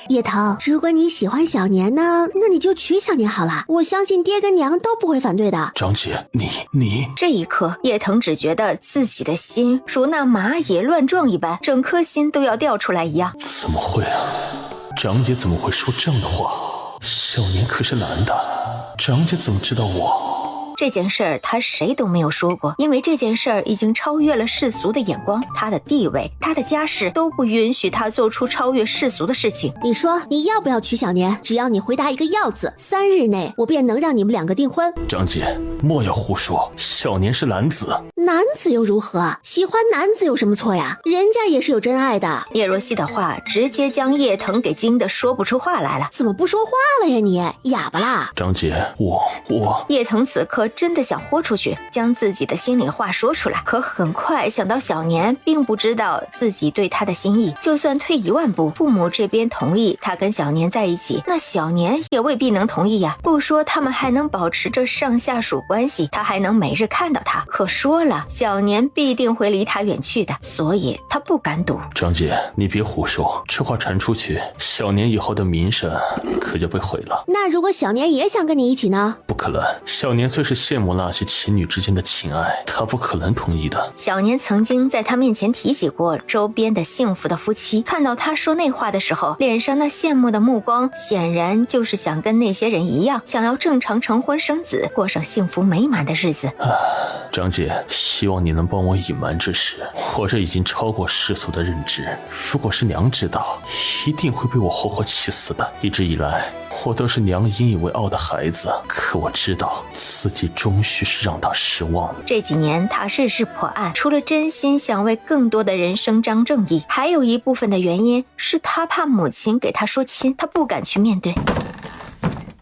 叶腾，如果你喜欢小年呢，那你就娶小年好了，我相信爹跟娘都不会反对的。张姐，你这一刻，叶腾只觉得自己的心如那蚂蚁乱撞一般，整颗心都要掉出来一样。怎么会啊？张姐怎么会说这样的话？小年可是男的，张姐怎么知道我？这件事儿他谁都没有说过，因为这件事儿已经超越了世俗的眼光，他的地位，他的家世都不允许他做出超越世俗的事情。你说你要不要娶小年？只要你回答一个要字，3日内我便能让你们2个订婚。张姐，莫要胡说，小年是男子。男子又如何？喜欢男子有什么错呀？人家也是有真爱的。叶若曦的话直接将叶腾给惊得说不出话来了。怎么不说话了呀你？哑巴啦？张姐，我叶腾此刻真的想豁出去，将自己的心里话说出来，可很快想到小年并不知道自己对他的心意，就算退1万步，父母这边同意他跟小年在一起，那小年也未必能同意呀。不说他们还能保持着上下属关系，他还能每日看到他，可说了小年必定会离他远去的，所以他不敢赌。张姐，你别胡说，这话传出去，小年以后的名声可就被毁了。那如果小年也想跟你一起呢？不可能，小年最是羡慕那些情侣之间的情爱，他不可能同意的。小年曾经在他面前提起过周边的幸福的夫妻，看到他说那话的时候，脸上那羡慕的目光显然就是想跟那些人一样，想要正常成婚生子，过上幸福美满的日子。张姐，希望你能帮我隐瞒这事，我这已经超过世俗的认知，如果是娘知道，一定会被我活活气死的。一直以来我都是娘引以为傲的孩子，可我知道自己终须是让她失望了。这几年他日日破案，除了真心想为更多的人伸张正义，还有一部分的原因是他怕母亲给他说亲，他不敢去面对。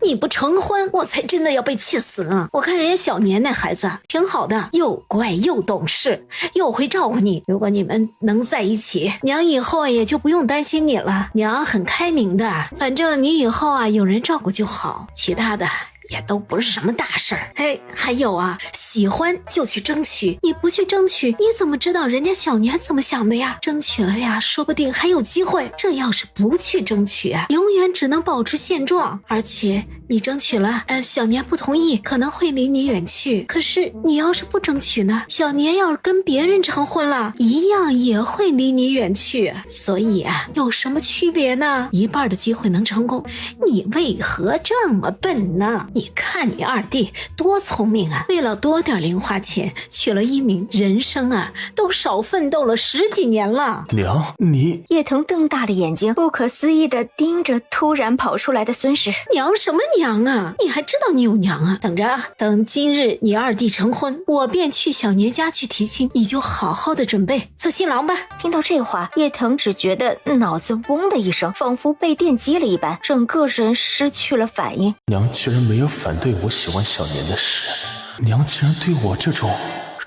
你不成婚，我才真的要被气死了。我看人家小年那孩子挺好的，又乖又懂事，又会照顾你。如果你们能在一起，娘以后也就不用担心你了。娘很开明的，反正你以后有人照顾就好，其他的也都不是什么大事儿。哎，还有喜欢就去争取，你不去争取，你怎么知道人家小年怎么想的呀？争取了呀，说不定还有机会。这要是不去争取永远只能保持现状。而且你争取了，小年不同意，可能会离你远去。可是你要是不争取呢？小年要是跟别人成婚了，一样也会离你远去。所以有什么区别呢？一半的机会能成功，你为何这么笨呢？你看你二弟多聪明啊！为了多点零花钱，娶了一名，人生都少奋斗了10几年了。娘，你……叶腾瞪大了眼睛，不可思议地盯着突然跑出来的孙氏。娘什么娘啊？你还知道你有娘啊？等着，等今日你二弟成婚，我便去小年家去提亲，你就好好的准备做新郎吧。听到这话，叶腾只觉得脑子嗡的一声，仿佛被电击了一般，整个人失去了反应。娘居然没有反对我喜欢小年的事，娘竟然对我这种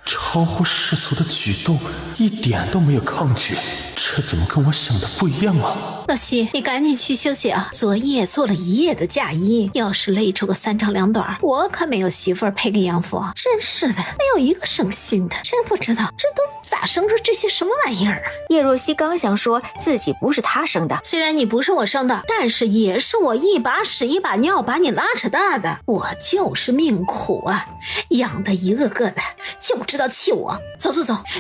超乎世俗的举动一点都没有抗拒，这怎么跟我想的不一样啊？若曦，你赶紧去休息昨夜做了一夜的嫁衣，要是累出个3长2短，我可没有媳妇儿配个养父。真是的，没有一个省心的，真不知道这都咋生出这些什么玩意儿。叶若曦刚想说自己不是她生的，虽然你不是我生的，但是也是我一把屎一把尿把你拉扯大的，我就是命苦养的一个个的就知道气我。走，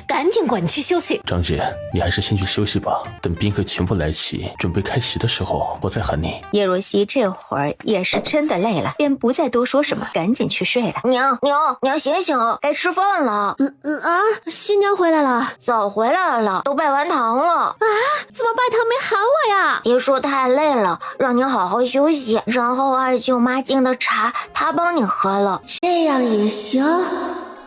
赶紧滚去休息。张姐，你还是先去休息吧，等宾客全部来齐，准备开席的时候我再喊你。叶若曦这会儿也是真的累了，便不再多说什么，赶紧去睡了。娘醒醒，该吃饭了。新娘回来了，早回来了，都拜完堂了。怎么拜堂没喊我呀？爹说太累了，让你好好休息，然后二舅妈敬的茶她帮你喝了。这样也行。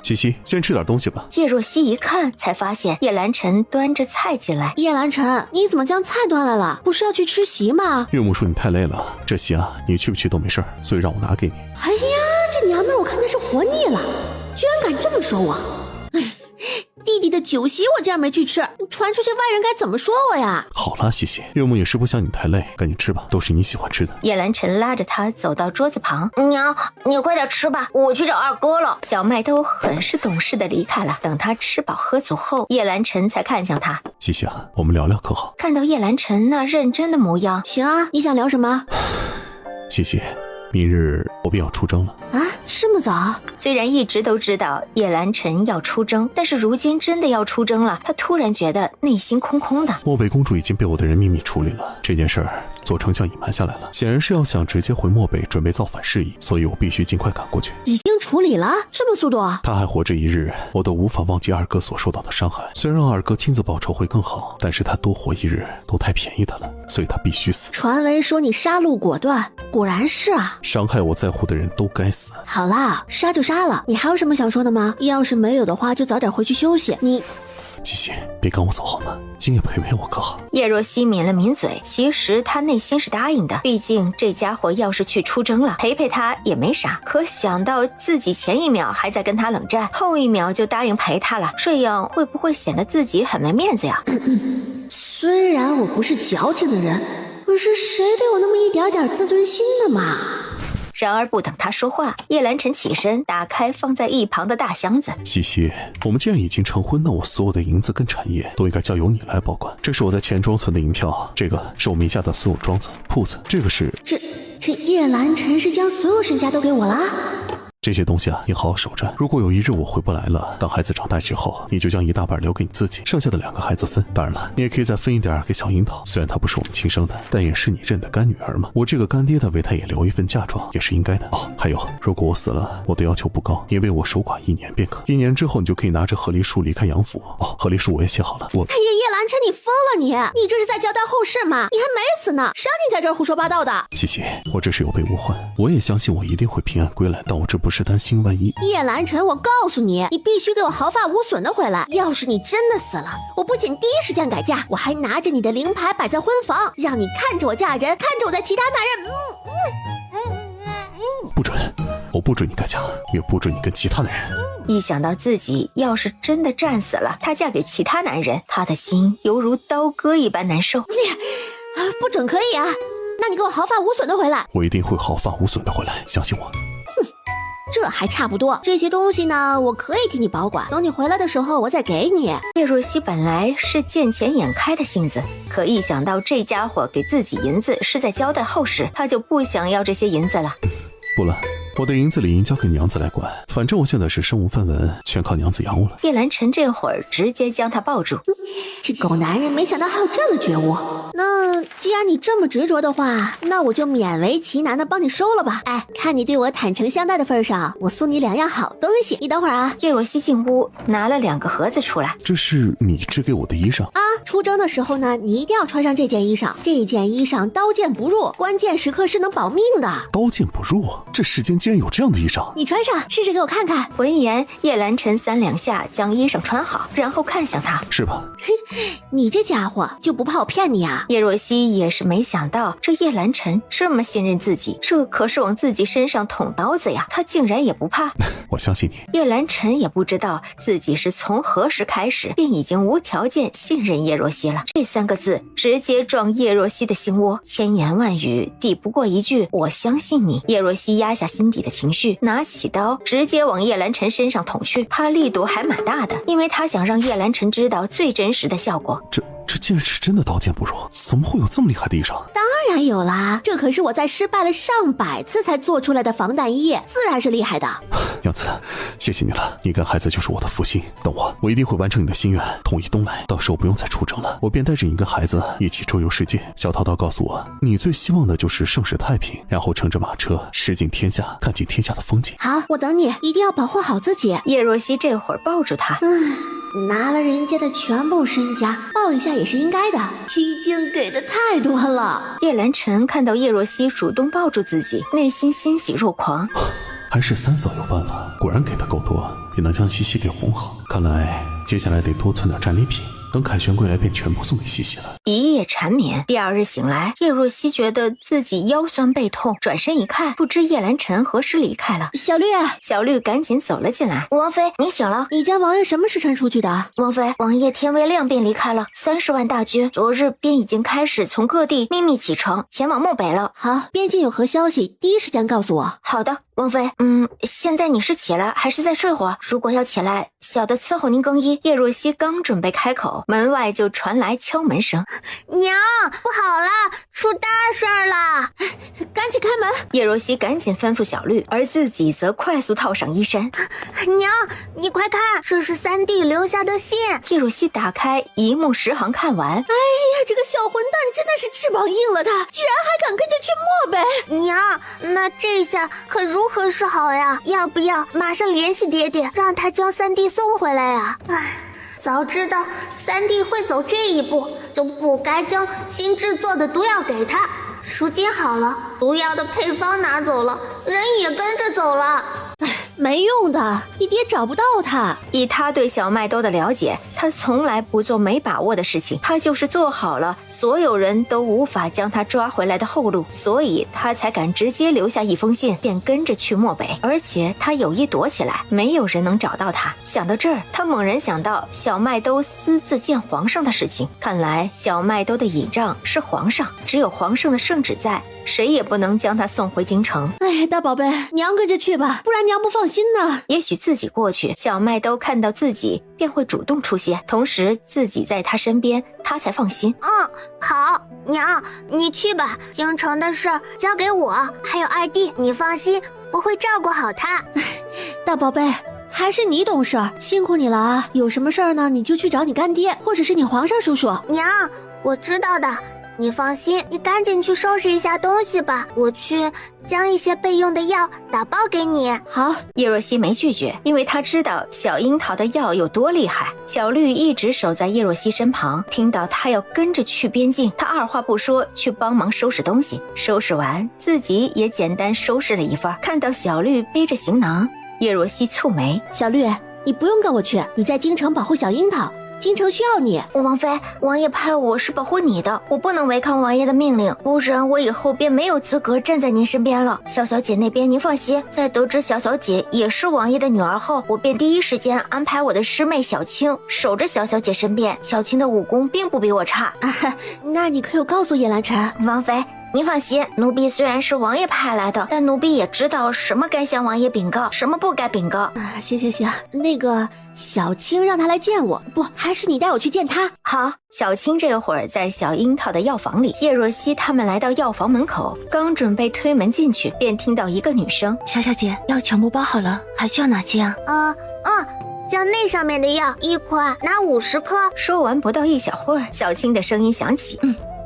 西西，先吃点东西吧。叶若曦一看，才发现叶兰晨端着菜进来。叶兰晨，你怎么将菜端来了？不是要去吃席吗？岳母说你太累了，这席你去不去都没事，所以让我拿给你。哎呀，这娘们我看她是活腻了，居然敢这么说我。弟弟的酒席我竟然没去吃，传出去外人该怎么说我呀？好啦，西西，岳母也是不想你太累，赶紧吃吧，都是你喜欢吃的。叶兰晨拉着她走到桌子旁，娘，你快点吃吧，我去找二哥了。小麦都很是懂事的离开了。等他吃饱喝足后，叶兰晨才看向他。西西我们聊聊可好？看到叶兰晨那认真的模样，行你想聊什么？西西，明日我便要出征了。这么早？虽然一直都知道叶兰晨要出征，但是如今真的要出征了，他突然觉得内心空空的。漠北公主已经被我的人秘密处理了，这件事儿做丞相隐瞒下来了，显然是要想直接回漠北准备造反事宜，所以我必须尽快赶过去。已经处理了？这么速度？他还活着一日，我都无法忘记二哥所受到的伤害。虽然让二哥亲自报仇会更好，但是他多活一日都太便宜他了，所以他必须死。传闻说你杀戮果断，果然是啊。伤害我在乎的人都该死。好啦，杀就杀了，你还有什么想说的吗？要是没有的话，就早点回去休息。你七夕，别赶我走好吗？今夜陪陪我可好？叶若曦抿了抿嘴，其实她内心是答应的，毕竟这家伙要是去出征了，陪陪他也没啥。可想到自己前一秒还在跟他冷战，后一秒就答应陪他了，这样会不会显得自己很没面子呀？虽然我不是矫情的人，可是谁都有那么一点点自尊心的嘛。然而不等他说话，叶兰晨起身打开放在一旁的大箱子。西西，我们既然已经成婚，那我所有的银子跟产业都应该交由你来保管。这是我在钱庄存的银票，这个是我名下的所有庄子铺子，这个是这叶兰晨是将所有身家都给我了。这些东西啊，你好好守着。如果有一日我回不来了，当孩子长大之后，你就将一大半留给你自己，剩下的2个孩子分。当然了，你也可以再分一点给小樱桃，虽然她不是我们亲生的，但也是你认的干女儿嘛。我这个干爹的为她也留一份嫁妆，也是应该的。哦，还有，如果我死了，我的要求不高，你为我守寡1年便可。1年之后，你就可以拿着和离书离开杨府。哦，和离书我也写好了。哎呀，叶兰晨，你疯了你这是在交代后事吗？你还没死呢，谁让你在这儿胡说八道的？西西，我这是有备无患，我也相信我一定会平安归来，但我这不是担心万一。叶兰晨，我告诉你，你必须给我毫发无损的回来。要是你真的死了，我不仅第一时间改嫁，我还拿着你的灵牌摆在婚房，让你看着我嫁人，看着我在其他男人。不准，我不准你改嫁，也不准你跟其他男人。一想到自己要是真的战死了，她嫁给其他男人，她的心犹如刀割一般难受。不准可以啊，那你给我毫发无损的回来。我一定会毫发无损的回来，相信我。这还差不多，这些东西呢，我可以替你保管，等你回来的时候我再给你。叶若曦本来是见钱眼开的性子，可一想到这家伙给自己银子是在交代后事，她就不想要这些银子了。不了，我的银子理应交给娘子来管，反正我现在是身无分文，全靠娘子养我了。叶兰晨这会儿直接将他抱住，这狗男人没想到还有这样的觉悟。那既然你这么执着的话，那我就勉为其难的帮你收了吧。哎，看你对我坦诚相待的份上，我送你2样好东西。你等会儿啊。叶若曦进屋拿了2个盒子出来，这是你织给我的衣裳啊。出征的时候呢，你一定要穿上这件衣裳，这件衣裳刀剑不入，关键时刻是能保命的。刀剑不入？这世间竟然有这样的衣裳？你穿上试试给我看看。闻言，叶兰晨3两下将衣裳穿好，然后看向他，是吧？你这家伙就不怕我骗你啊？叶若曦也是没想到这叶兰晨这么信任自己，这可是往自己身上捅刀子呀，他竟然也不怕。我相信你。叶兰晨也不知道自己是从何时开始便已经无条件信任叶若曦了，这3个字直接撞叶若曦的心窝，千言万语抵不过一句我相信你。叶若曦压下心底的情绪，拿起刀直接往叶兰晨身上捅去，他力度还蛮大的，因为他想让叶兰晨知道最真实的效果。这竟然是真的刀剑不入，怎么会有这么厉害的衣裳？当然有啦，这可是我在失败了上百次才做出来的防弹衣，自然是厉害的。娘子，谢谢你了，你跟孩子就是我的福星。等我一定会完成你的心愿，统一东来，到时候不用再出征了，我便带着你跟孩子一起周游世界。小涛涛告诉我，你最希望的就是盛世太平，然后乘着马车驶尽天下，看尽天下的风景。好，我等你，一定要保护好自己。叶若曦这会儿抱住他，拿了人家的全部身家，抱一下也是应该的，毕竟给的太多了。叶兰晨看到叶若曦主动抱住自己，内心欣喜若狂。还是三嫂有办法，果然给的够多，也能将西西给哄好。看来接下来得多存点战利品，等凯旋归来便全部送给西西了。一夜缠绵，第2日醒来，叶若曦觉得自己腰酸背痛，转身一看，不知叶兰晨何时离开了。小绿赶紧走了进来。王妃，你醒了？你家王爷什么时辰出去的？王妃，王爷天未亮便离开了，30万大军昨日便已经开始从各地秘密启程，前往漠北了。好，边境有何消息，第一时间告诉我。好的，王妃。现在你是起来还是再睡会儿？如果要起来，小的伺候您更衣。叶若曦刚准备开口，门外就传来敲门声。娘，不好了，出大事了！赶紧开门！叶若曦赶紧吩咐小绿，而自己则快速套上衣衫。娘，你快看，这是三弟留下的信。叶若曦打开一目十行看完，哎呀，这个小混蛋真的是翅膀硬了，他居然还敢跟着去漠北。娘，那这下可如何是好呀？要不要马上联系爹爹，让他将三弟送回来呀？唉，早知道三弟会走这一步，就不该将新制作的毒药给他。如今好了，毒药的配方拿走了，人也跟着走了。没用的，你爹找不到他。以他对小麦兜的了解，他从来不做没把握的事情，他就是做好了所有人都无法将他抓回来的后路，所以他才敢直接留下一封信，便跟着去漠北。而且他有意躲起来，没有人能找到他。想到这儿，他猛然想到小麦兜私自见皇上的事情，看来小麦兜的倚仗是皇上，只有皇上的圣旨在，谁也不能将他送回京城。哎，大宝贝，娘跟着去吧，不然娘不放心呢。也许自己过去，小麦兜看到自己便会主动出现，同时自己在他身边，他才放心。好，娘，你去吧，京城的事交给我，还有二弟，你放心，我会照顾好他。大宝贝，还是你懂事，辛苦你了啊！有什么事儿呢，你就去找你干爹，或者是你皇上叔叔。娘，我知道的。你放心，你赶紧去收拾一下东西吧，我去将一些备用的药打包给你。好，叶若曦没拒绝，因为她知道小樱桃的药有多厉害。小绿一直守在叶若曦身旁，听到她要跟着去边境，她二话不说去帮忙收拾东西。收拾完，自己也简单收拾了一番。看到小绿背着行囊，叶若曦蹙眉：小绿，你不用跟我去，你在京城保护小樱桃，京城需要你。王妃，王爷派我是保护你的，我不能违抗王爷的命令，不然我以后便没有资格站在您身边了。小小姐那边您放心，在得知小小姐也是王爷的女儿后，我便第一时间安排我的师妹小青守着小小姐身边。小青的武功并不比我差。那你可有告诉叶兰晨？王妃，您放心，奴婢虽然是王爷派来的，但奴婢也知道什么该向王爷禀告，什么不该禀告。行，那个小青让她来见我，不，还是你带我去见她。好，小青这会儿在小樱桃的药房里，叶若曦他们来到药房门口，刚准备推门进去，便听到一个女声：小小姐，药全部包好了，还需要哪些啊？像那上面的药，1款拿50颗。说完不到一小会儿，小青的声音响起：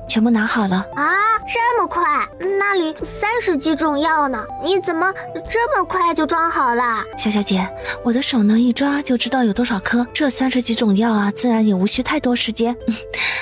全部拿好了啊，这么快？那里30几种药呢，你怎么这么快就装好了？小小姐，我的手呢一抓就知道有多少颗，这30几种药啊，自然也无需太多时间。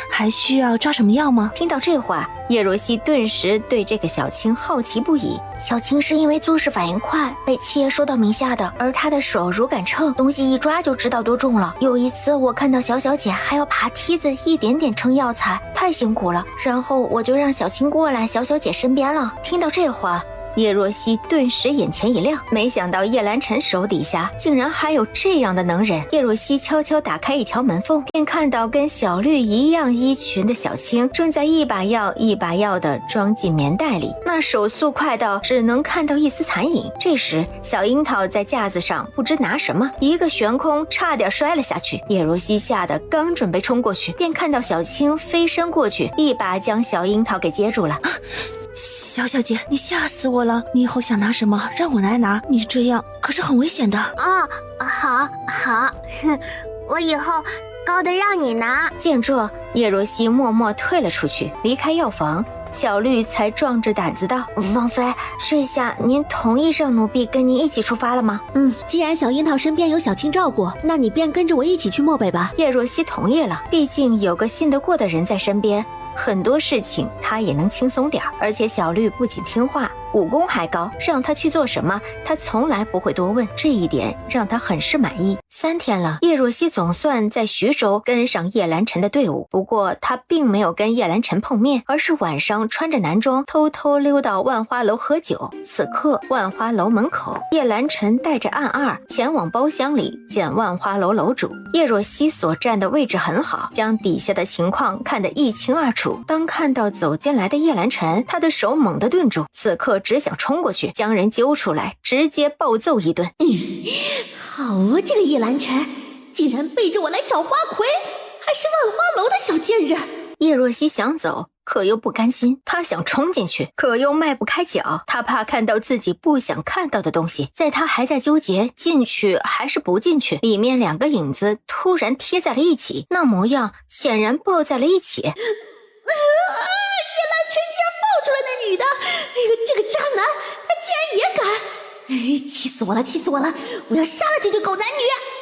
还需要抓什么药吗？听到这话，叶若曦顿时对这个小青好奇不已。小青是因为做事反应快，被七爷收到名下的，而她的手如杆秤，东西一抓就知道多重了。有一次我看到小小姐还要爬梯子一点点称药材，太辛苦了，然后我就让小青过来小小姐身边了。听到这话，叶若曦顿时眼前一亮，没想到叶兰晨手底下竟然还有这样的能人。叶若曦悄悄打开一条门缝，便看到跟小绿一样衣裙的小青正在一把药一把药的装进棉袋里，那手速快到只能看到一丝残影。这时小樱桃在架子上不知拿什么，一个悬空差点摔了下去。叶若曦吓得刚准备冲过去，便看到小青飞身过去，一把将小樱桃给接住了。小小姐，你吓死我了！你以后想拿什么，让我来拿，你这样可是很危险的。好，我以后高的让你拿。见状，叶若曦默默退了出去，离开药房。小绿才壮着胆子道：王妃，这下您同意让奴婢跟您一起出发了吗？既然小樱桃身边有小青照顾，那你便跟着我一起去漠北吧。叶若曦同意了，毕竟有个信得过的人在身边，很多事情她也能轻松点。而且小绿不仅听话，武功还高，让她去做什么她从来不会多问，这一点让她很是满意。3天了，叶若曦总算在徐州跟上叶兰晨的队伍，不过她并没有跟叶兰晨碰面，而是晚上穿着男装偷偷溜到万花楼喝酒。此刻万花楼门口，叶兰晨带着暗二前往包厢里见万花楼楼主。叶若曦所站的位置很好，将底下的情况看得一清二楚。当看到走进来的叶兰晨，她的手猛地顿住，此刻只想冲过去将人揪出来，直接暴揍一顿。好啊，这个叶兰晨竟然背着我来找花魁，还是万花楼的小贱人。叶若曦想走，可又不甘心。他想冲进去，可又迈不开脚，他怕看到自己不想看到的东西。在他还在纠结进去还是不进去，里面两个影子突然贴在了一起，那模样显然抱在了一起。叶兰晨竟然抱出了那女的，这个渣男他竟然也敢！气死我了，气死我了！我要杀了这对狗男女！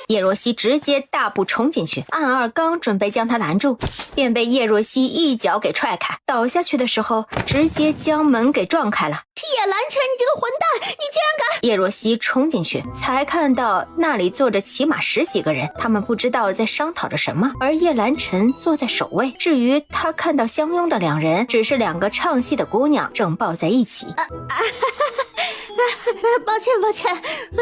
叶若曦直接大步冲进去，暗二刚准备将他拦住，便被叶若曦一脚给踹开，倒下去的时候直接将门给撞开了。叶兰晨，你这个混蛋，你竟然敢！叶若曦冲进去，才看到那里坐着起码10几个人，他们不知道在商讨着什么，而叶兰晨坐在首位。至于他看到相拥的两人，只是两个唱戏的姑娘正抱在一起。抱歉，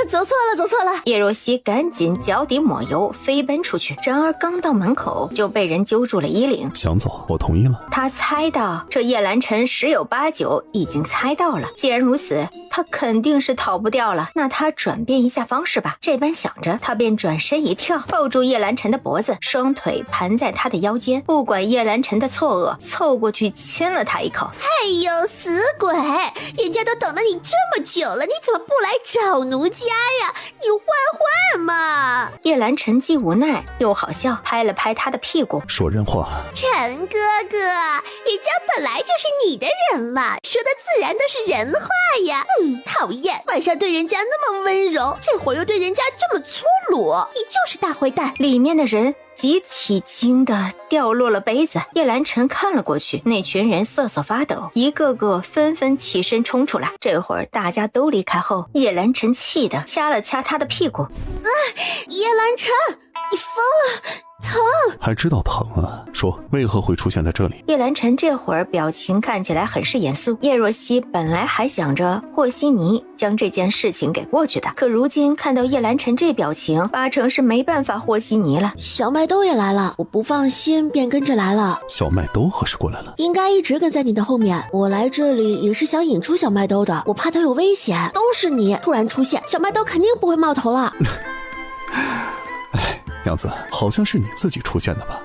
走错了。叶若曦赶紧脚底抹油飞奔出去，然而刚到门口就被人揪住了衣领。想走，我同意了。他猜到这叶兰晨10有8九已经猜到了，既然如此，他肯定是逃不掉了，那他转变一下方式吧。这般想着，他便转身一跳，抱住叶兰晨的脖子，双腿盘在他的腰间，不管叶兰晨的错愕，凑过去亲了他一口。哎呦，死鬼，人家都等了你这么久了，你怎么不来找奴家呀？你坏嘛！叶兰晨既无奈又好笑，拍了拍他的屁股，说人话。陈哥哥，人家本来就是你的人嘛，说的自然都是人话呀。讨厌，晚上对人家那么温柔，这会儿又对人家这么粗鲁，你就是大坏蛋。里面的人集体惊得掉落了杯子。叶兰晨看了过去，那群人瑟瑟发抖，一个个纷纷起身冲出来。这会儿大家都离开后，叶兰晨气得掐了掐他的屁股。叶兰晨，你疯了，疼！还知道疼啊？说为何会出现在这里？叶兰晨这会儿表情看起来很是严肃。叶若曦本来还想着和稀泥将这件事情给过去的，可如今看到叶兰晨这表情，八成是没办法和稀泥了。小麦兜也来了，我不放心便跟着来了。小麦兜何时过来了？应该一直跟在你的后面，我来这里也是想引出小麦兜的，我怕他有危险。都是你突然出现，小麦兜肯定不会冒头了。娘子，好像是你自己出现的吧？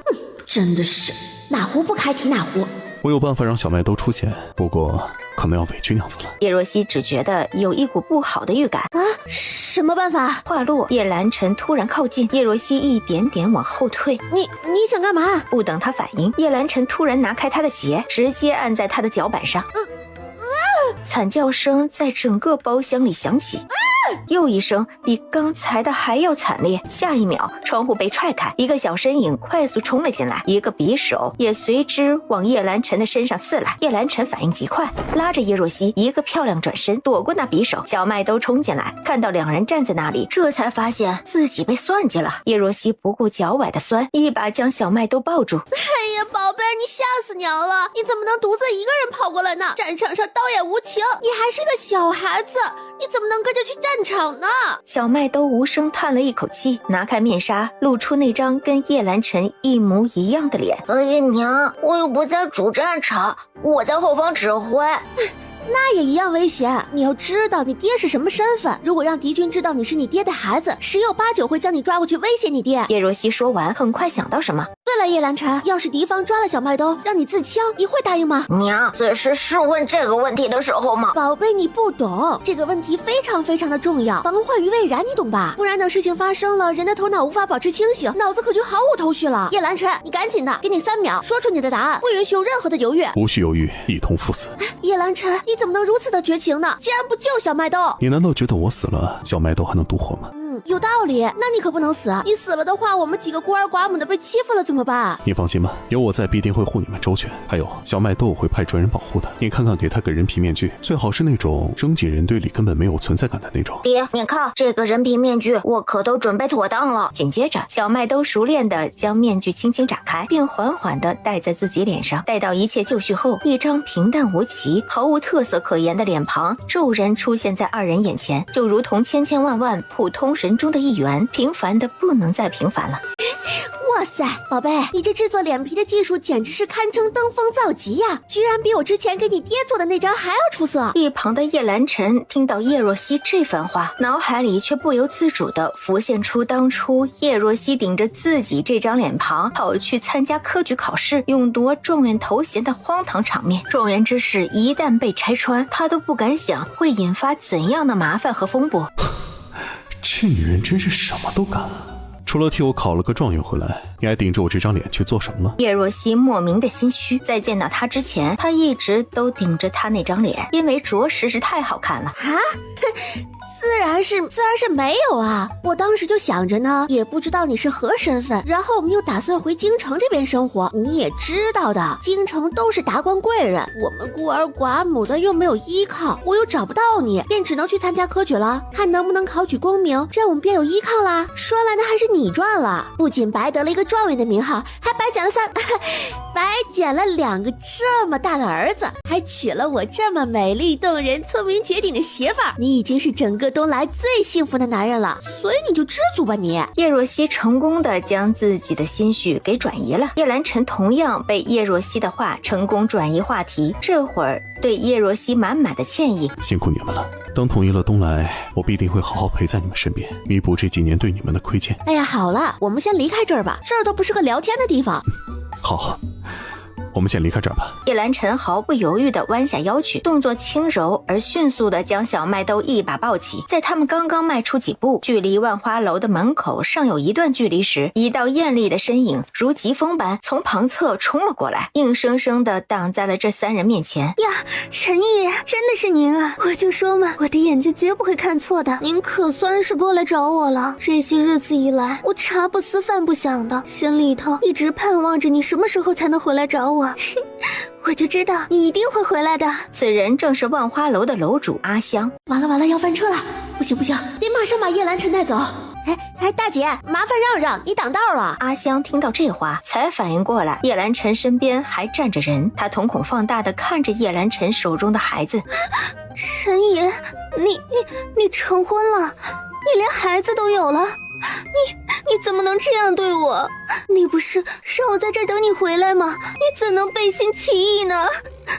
真的是哪壶不开提哪壶。我有办法让小麦兜出现，不过可能要委屈娘子了。叶若曦只觉得有一股不好的预感啊！什么办法？话落，叶兰晨突然靠近，叶若曦一点点往后退。你想干嘛？不等他反应，叶兰晨突然拿开他的鞋，直接按在他的脚板上。惨叫声在整个包厢里响起。又一声比刚才的还要惨烈，下一秒窗户被踹开，一个小身影快速冲了进来，一个匕首也随之往叶兰晨的身上刺来。叶兰晨反应极快，拉着叶若曦一个漂亮转身躲过那匕首。小麦都冲进来，看到两人站在那里，这才发现自己被算计了。叶若曦不顾脚崴的酸，一把将小麦都抱住。哎呀，宝贝，你吓死娘了！你怎么能独自一个人跑过来呢？战场上刀也无情，你还是个小孩子，你怎么能跟着去战场呢？小麦都无声叹了一口气，拿开面纱，露出那张跟叶兰晨一模一样的脸。哎呀娘，我又不在主战场，我在后方指挥。那也一样危险。你要知道你爹是什么身份，如果让敌军知道你是你爹的孩子，10有8九会将你抓过去威胁你爹。叶若曦说完，很快想到什么。对了，叶兰晨，要是敌方抓了小麦兜，让你自枪，你会答应吗？娘，此时是问这个问题的时候吗？宝贝，你不懂，这个问题非常非常的重要，防患于未然，你懂吧？不然等事情发生了，人的头脑无法保持清醒，脑子可就毫无头绪了。叶兰晨，你赶紧的，给你3秒，说出你的答案，不允许有任何的犹豫。无需犹豫，一同赴死。叶兰晨，你怎么能如此的绝情呢？竟然不救小麦兜！你难道觉得我死了，小麦兜还能独活吗？有道理。那你可不能死，你死了的话，我们几个孤儿寡母的被欺负了怎么办？你放心吧，有我在，必定会护你们周全。还有，小麦兜会派专人保护的。你看看，给他个人皮面具，最好是那种扔进人堆里根本没有存在感的那种。爹，你看这个人皮面具，我可都准备妥当了。紧接着，小麦兜熟练地将面具轻轻展开，并缓缓地戴在自己脸上。待到一切就绪后，一张平淡无奇、毫无特色可言的脸庞骤然出现在二人眼前，就如同千千万万普通人中的一员，平凡的不能再平凡了。哇塞，宝贝，你这制作脸皮的技术简直是堪称登峰造极呀，居然比我之前给你爹做的那张还要出色。一旁的叶兰晨听到叶若曦这番话，脑海里却不由自主地浮现出当初叶若曦顶着自己这张脸庞跑去参加科举考试勇夺状元头衔的荒唐场面。状元之事一旦被拆穿，他都不敢想会引发怎样的麻烦和风波。这女人真是什么都干了，除了替我考了个状元回来，你还顶着我这张脸去做什么了？叶若曦莫名的心虚，在见到他之前，他一直都顶着他那张脸，因为着实是太好看了啊。自然是没有啊！我当时就想着呢，也不知道你是何身份，然后我们又打算回京城这边生活。你也知道的，京城都是达官贵人，我们孤儿寡母的又没有依靠，我又找不到你，便只能去参加科举了，看能不能考取功名，这样我们便有依靠啦。说来呢，还是你赚了，不仅白得了一个状元的名号，还白捡了2个这么大的儿子，还娶了我这么美丽动人、聪明绝顶的媳妇儿。你已经是整个东来最幸福的男人了，所以你就知足吧你。叶若曦成功的将自己的心绪给转移了，叶兰晨同样被叶若曦的话成功转移话题，这会儿对叶若曦满满的歉意。辛苦你们了，等统一了东来，我必定会好好陪在你们身边，弥补这几年对你们的亏欠。哎呀，好了，我们先离开这儿吧，这儿都不是个聊天的地方。好，我们先离开这儿吧。叶兰晨毫不犹豫地弯下腰去，动作轻柔而迅速地将小麦兜一把抱起。在他们刚刚迈出几步，距离万花楼的门口尚有一段距离时，一道艳丽的身影如疾风般从旁侧冲了过来，硬生生地挡在了这3人面前。呀，陈爷，真的是您啊！我就说嘛，我的眼睛绝不会看错的，您可算是过来找我了。这些日子以来，我茶不思饭不想的，心里头一直盼望着你什么时候才能回来找我。我就知道你一定会回来的。此人正是万花楼的楼主阿香。完了，要翻车了！不行，得马上把叶兰晨带走。哎，大姐，麻烦让让，你挡道了。阿香听到这话，才反应过来，叶兰晨身边还站着人。她瞳孔放大的看着叶兰晨手中的孩子。陈爷，你成婚了，你连孩子都有了。你怎么能这样对我？你不是让我在这儿等你回来吗？你怎能背信弃义呢？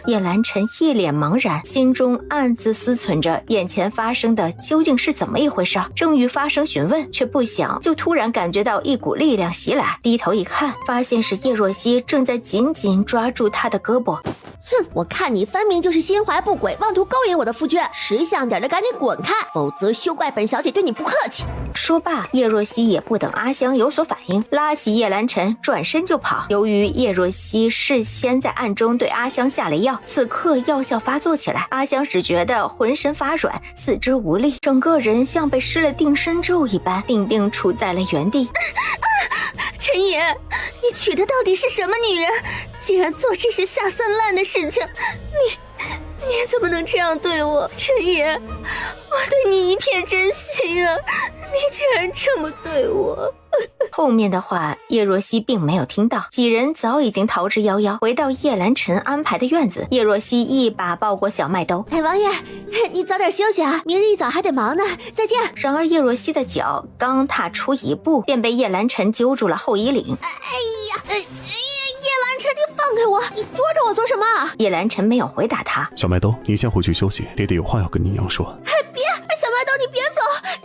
叶兰晨一脸茫然，心中暗自思忖着眼前发生的究竟是怎么一回事。正欲发声询问，却不想就突然感觉到一股力量袭来，低头一看，发现是叶若曦正在紧紧抓住他的胳膊。哼，我看你分明就是心怀不轨，妄图勾引我的夫君，识相点的赶紧滚开，否则休怪本小姐对你不客气。说罢，叶若曦也不等阿香有所反应，拉起叶兰晨转身就跑。由于叶若曦事先在暗中对阿香下了药，此刻药效发作起来，阿香只觉得浑身发软，四肢无力，整个人像被施了定身咒一般，定处在了原地。陈爷，你娶的到底是什么女人？竟然做这些下三滥的事情，你怎么能这样对我？陈爷，我对你一片真心啊，你竟然这么对我。后面的话叶若曦并没有听到，几人早已经逃之夭夭，回到叶兰晨安排的院子。叶若曦一把抱过小麦兜。王爷，你早点休息啊，明日一早还得忙呢，再见。然而叶若曦的脚刚踏出一步，便被叶兰晨揪住了后衣领。叶兰晨，你放开我，你捉着我做什么？叶兰晨没有回答他。小麦兜，你先回去休息，爹爹有话要跟你娘说。别，小麦兜，你别走，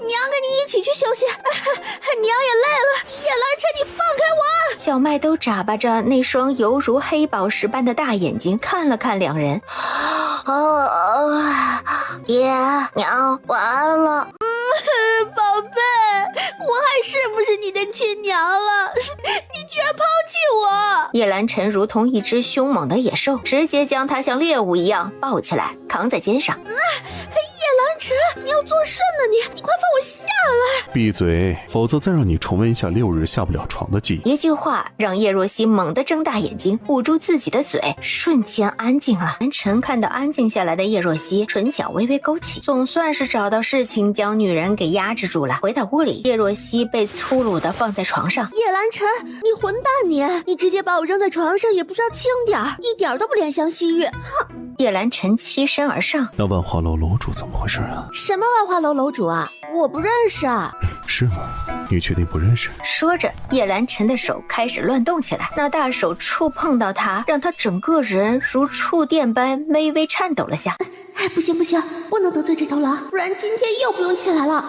娘跟你一起去休息。娘也累了，叶兰晨，你放开我！小麦兜眨巴着那双犹如黑宝石般的大眼睛，看了看两人。爹娘完了。宝贝，我还是不是你的亲娘了？你居然抛弃我！叶兰晨如同一只凶猛的野兽，直接将他像猎物一样抱起来，扛在肩上。叶兰晨，你要做甚呢？你快放我下来！闭嘴，否则再让你重温一下6日下不了床的记忆。一句话让叶若曦猛地睁大眼睛，捂住自己的嘴，瞬间安静了。兰晨看到安静下来的叶若曦，唇角微微勾起，总算是找到事情将女人给压制住了。回到屋里，叶若曦被粗鲁地放在床上。叶兰晨，你混蛋你直接把我扔在床上也不知道轻点儿，一点都不怜香惜玉。哼！叶兰晨欺身而上。那万花楼楼主怎么回事啊？什么万花楼楼主啊？我不认识啊。是吗？你确定不认识？说着，叶兰晨的手开始乱动起来，那大手触碰到他，让他整个人如触电般微微颤抖了下。哎，不行，不能得罪这头狼，不然今天又不用起来了。